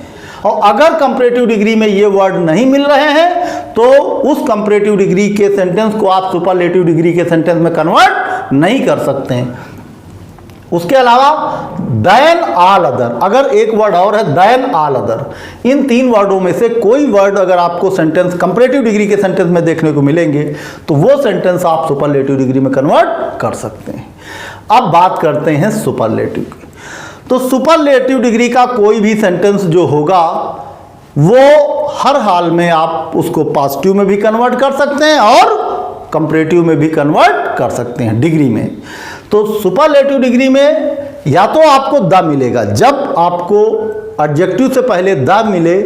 और अगर कंपैरेटिव डिग्री में ये वर्ड नहीं मिल रहे हैं तो उस कंपैरेटिव डिग्री के सेंटेंस को आप सुपरलेटिव डिग्री के सेंटेंस में कन्वर्ट नहीं कर सकते हैं। उसके अलावा देन ऑल अदर, अगर एक वर्ड और है देन ऑल अदर, इन तीन वर्डों में से कोई वर्ड अगर आपको सेंटेंस कंपैरेटिव डिग्री के सेंटेंस में देखने को मिलेंगे तो वो सेंटेंस आप सुपरलेटिव डिग्री में कन्वर्ट कर सकते हैं। अब बात करते हैं सुपरलेटिव की। तो सुपरलेटिव डिग्री का कोई भी सेंटेंस जो होगा वो हर हाल में आप उसको पॉजिटिव में भी कन्वर्ट कर सकते हैं और कंपैरेटिव में भी कन्वर्ट कर सकते हैं डिग्री में। तो सुपरलेटिव डिग्री में या तो आपको द मिलेगा, जब आपको एडजेक्टिव से पहले द मिले,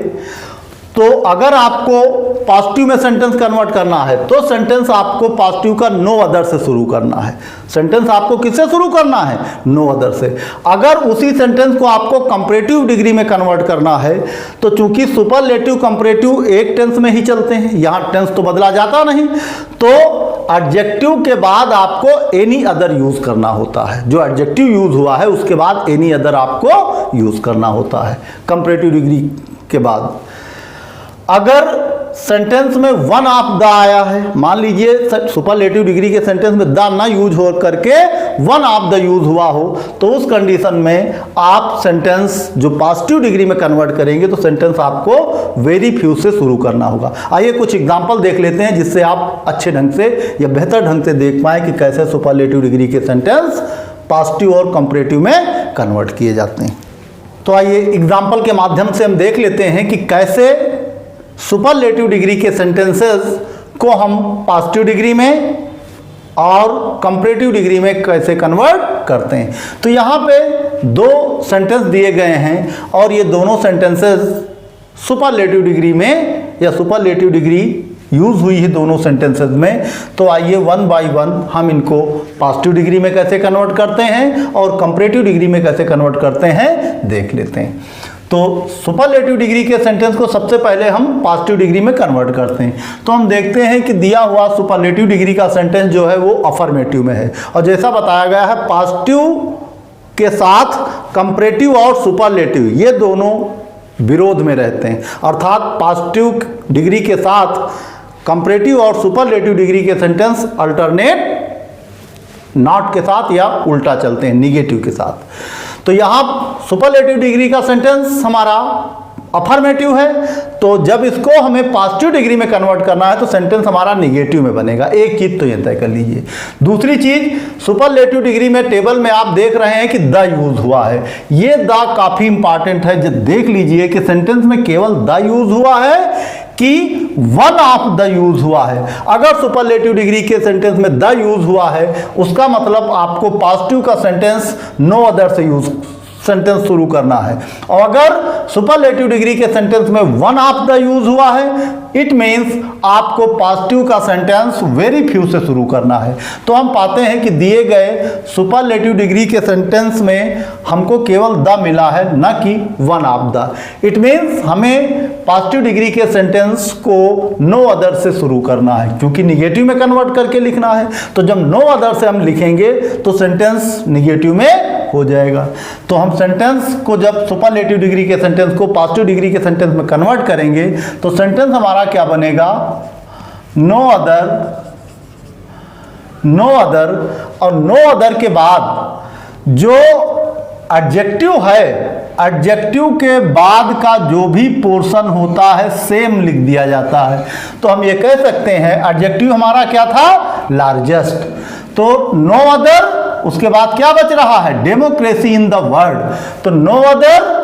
तो अगर आपको पॉजिटिव में सेंटेंस कन्वर्ट करना है तो सेंटेंस आपको पॉजिटिव का नो अदर से शुरू करना है। सेंटेंस आपको किससे शुरू करना है? नो अदर से। अगर उसी सेंटेंस को आपको कंपैरेटिव डिग्री में कन्वर्ट करना है तो चूंकि सुपरलेटिव कंपैरेटिव एक टेंस में ही चलते हैं, यहाँ टेंस तो बदला जाता नहीं, तो एडजेक्टिव के बाद आपको एनी अदर यूज करना होता है। जो एडजेक्टिव यूज हुआ है उसके बाद एनी अदर आपको यूज करना होता है कंपैरेटिव डिग्री के बाद। अगर सेंटेंस में वन ऑफ द आया है, मान लीजिए सुपरलेटिव डिग्री के सेंटेंस में द ना यूज हो करके वन ऑफ द यूज हुआ हो, तो उस कंडीशन में आप सेंटेंस जो पॉजिटिव डिग्री में कन्वर्ट करेंगे तो सेंटेंस आपको वेरी फ्यू से शुरू करना होगा। आइए कुछ एग्जांपल देख लेते हैं जिससे आप अच्छे ढंग से या बेहतर ढंग से देख पाएं कि कैसे सुपरलेटिव डिग्री के सेंटेंस पॉजिटिव और कंपैरेटिव में कन्वर्ट किए जाते हैं। तो आइए एग्जाम्पल के माध्यम से हम देख लेते हैं कि कैसे सुपरलेटिव डिग्री के सेंटेंसेस को हम पॉजिटिव डिग्री में और कंपैरेटिव डिग्री में कैसे कन्वर्ट करते हैं। तो यहाँ पे दो सेंटेंस दिए गए हैं और ये दोनों सेंटेंसेस सुपरलेटिव डिग्री में या सुपरलेटिव डिग्री यूज हुई है दोनों सेंटेंसेस में। तो आइए वन बाय वन हम इनको पॉजिटिव डिग्री में कैसे कन्वर्ट करते हैं और कंपैरेटिव डिग्री में कैसे कन्वर्ट करते हैं देख लेते हैं। तो सुपरलेटिव डिग्री के सेंटेंस को सबसे पहले हम पॉजिटिव डिग्री में कन्वर्ट करते हैं। तो हम देखते हैं कि दिया हुआ सुपरलेटिव डिग्री का सेंटेंस जो है वो अफर्मेटिव में है, और जैसा बताया गया है पॉजिटिव के साथ कंपैरेटिव और सुपरलेटिव ये दोनों विरोध में रहते हैं, अर्थात पॉजिटिव डिग्री के साथ कंपैरेटिव और सुपरलेटिव डिग्री के सेंटेंस अल्टरनेट नॉट के साथ या उल्टा चलते हैं, निगेटिव के साथ। तो यहाँ सुपरलेटिव डिग्री का सेंटेंस हमारा अफर्मेटिव है, तो जब इसको हमें पॉजिटिव डिग्री में कन्वर्ट करना है तो सेंटेंस हमारा निगेटिव में बनेगा। एक चीज तो ये तय कर लीजिए। दूसरी चीज, सुपरलेटिव डिग्री में टेबल में आप देख रहे हैं कि द यूज हुआ है, ये द काफी इंपॉर्टेंट है। जब देख लीजिए कि सेंटेंस में केवल द यूज हुआ है कि वन ऑफ द यूज हुआ है। अगर सुपरलेटिव डिग्री के सेंटेंस में द यूज हुआ है उसका मतलब आपको पॉजिटिव का सेंटेंस नो अदर से यूज सेंटेंस शुरू करना है, और अगर सुपरलेटिव डिग्री के सेंटेंस में वन ऑफ द यूज हुआ है इट मीन्स आपको पॉजिटिव का सेंटेंस वेरी फ्यू से शुरू करना है। तो हम पाते हैं कि दिए गए सुपरलेटिव डिग्री के सेंटेंस में हमको केवल द मिला है, न कि one of the. It means हमें पॉजिटिव डिग्री के सेंटेंस को नो अदर से शुरू करना है, क्योंकि निगेटिव में कन्वर्ट करके लिखना है। तो जब नो अदर से हम लिखेंगे तो सेंटेंस निगेटिव में हो जाएगा। तो हम सेंटेंस को जब सुपरलेटिव डिग्री के सेंटेंस को पॉजिटिव डिग्री के सेंटेंस में कन्वर्ट करेंगे तो सेंटेंस हमारा क्या बनेगा? नो अदर, नो अदर, और नो अदर के बाद जो एडजेक्टिव है, एडजेक्टिव के बाद का जो भी पोर्शन होता है सेम लिख दिया जाता है। तो हम ये कह सकते हैं एडजेक्टिव हमारा क्या था? लार्जेस्ट। तो नो अदर, उसके बाद क्या बच रहा है? Democracy in the world. तो no other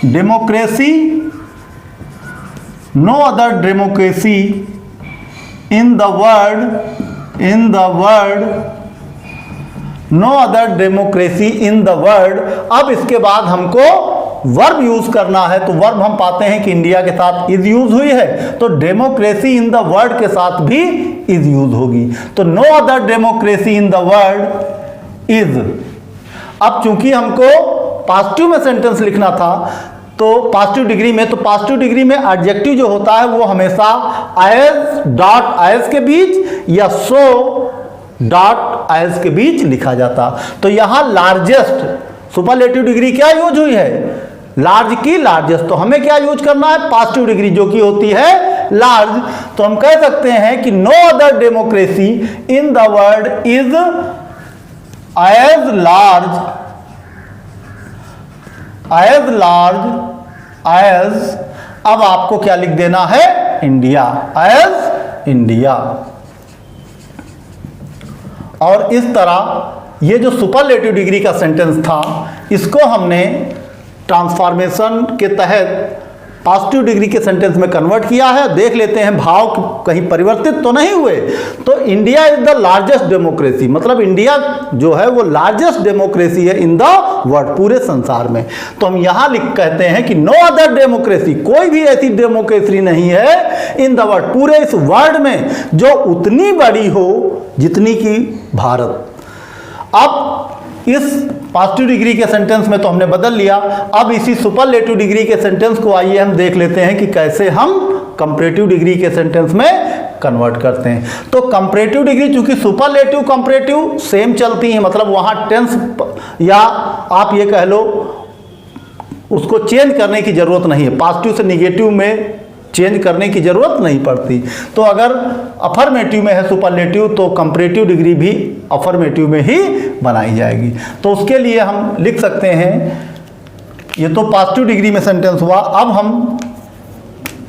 democracy, no other democracy in the world, in the world, no other democracy in the world. अब इसके बाद हमको वर्ब यूज करना है, तो वर्ब हम पाते हैं कि इंडिया के साथ इज यूज हुई है, तो डेमोक्रेसी इन द वर्ल्ड के साथ भी इज यूज होगी। तो no other democracy in the world is. अब चूंकि हमको पॉजिटिव में सेंटेंस लिखना था तो पॉजिटिव डिग्री में, तो पॉजिटिव डिग्री में एडजेक्टिव जो होता है वो हमेशा एज डॉट एज के बीच या सो डॉट एज के बीच लिखा जाता। तो यहां लार्जेस्ट सुपरलेटिव डिग्री क्या यूज हुई है? लार्ज की लार्जेस्ट। तो हमें क्या यूज करना है? पॉजिटिव डिग्री जो कि होती है लार्ज। तो हम कह सकते हैं कि no other democracy in the world is as large, as large as, अब आपको क्या लिख देना है? India, as India. और इस तरह ये जो सुपरलेटिव डिग्री का सेंटेंस था इसको हमने ट्रांसफॉर्मेशन के तहत पॉजिटिव डिग्री के सेंटेंस में कन्वर्ट किया है। देख लेते हैं भाव कहीं परिवर्तित तो नहीं हुए। तो India is the largest democracy, मतलब इंडिया जो है वो लार्जेस्ट डेमोक्रेसी है इन द वर्ल्ड, पूरे संसार में। तो हम यहाँ लिख कहते हैं कि नो अदर डेमोक्रेसी, कोई भी ऐसी डेमोक्रेसी नहीं है इन द वर्ल्ड, पूरे इस वर्ल्ड में जो उतनी बड़ी हो जितनी कि भारत। अब इस पॉजिटिव डिग्री के सेंटेंस में तो हमने बदल लिया। अब इसी सुपरलेटिव डिग्री के सेंटेंस को आइए हम देख लेते हैं कि कैसे हम कंपैरेटिव डिग्री के सेंटेंस में कन्वर्ट करते हैं। तो कंपैरेटिव डिग्री, चूंकि सुपरलेटिव कंपैरेटिव सेम चलती हैं, मतलब वहां टेंस या आप ये कह लो उसको चेंज करने की जरूरत नहीं है, पॉजिटिव से निगेटिव में चेंज करने की जरूरत नहीं पड़ती। तो अगर अफर्मेटिव में है सुपरलेटिव तो कंपैरेटिव डिग्री भी अफर्मेटिव में ही बनाई जाएगी। तो उसके लिए हम लिख सकते हैं, ये तो पॉजिटिव डिग्री में सेंटेंस हुआ। अब हम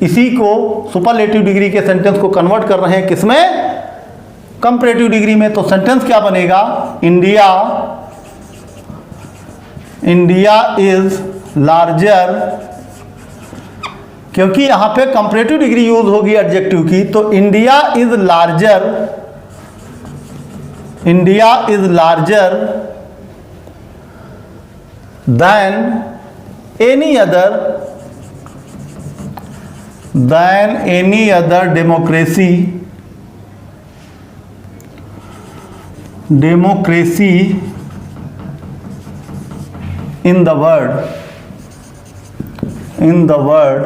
इसी को सुपरलेटिव डिग्री के सेंटेंस को कन्वर्ट कर रहे हैं किसमें, कंपैरेटिव डिग्री में। तो सेंटेंस क्या बनेगा, इंडिया इज लार्जर, क्योंकि यहां पे कंपैरेटिव डिग्री यूज होगी एडजेक्टिव की, तो India is larger than any other democracy in the world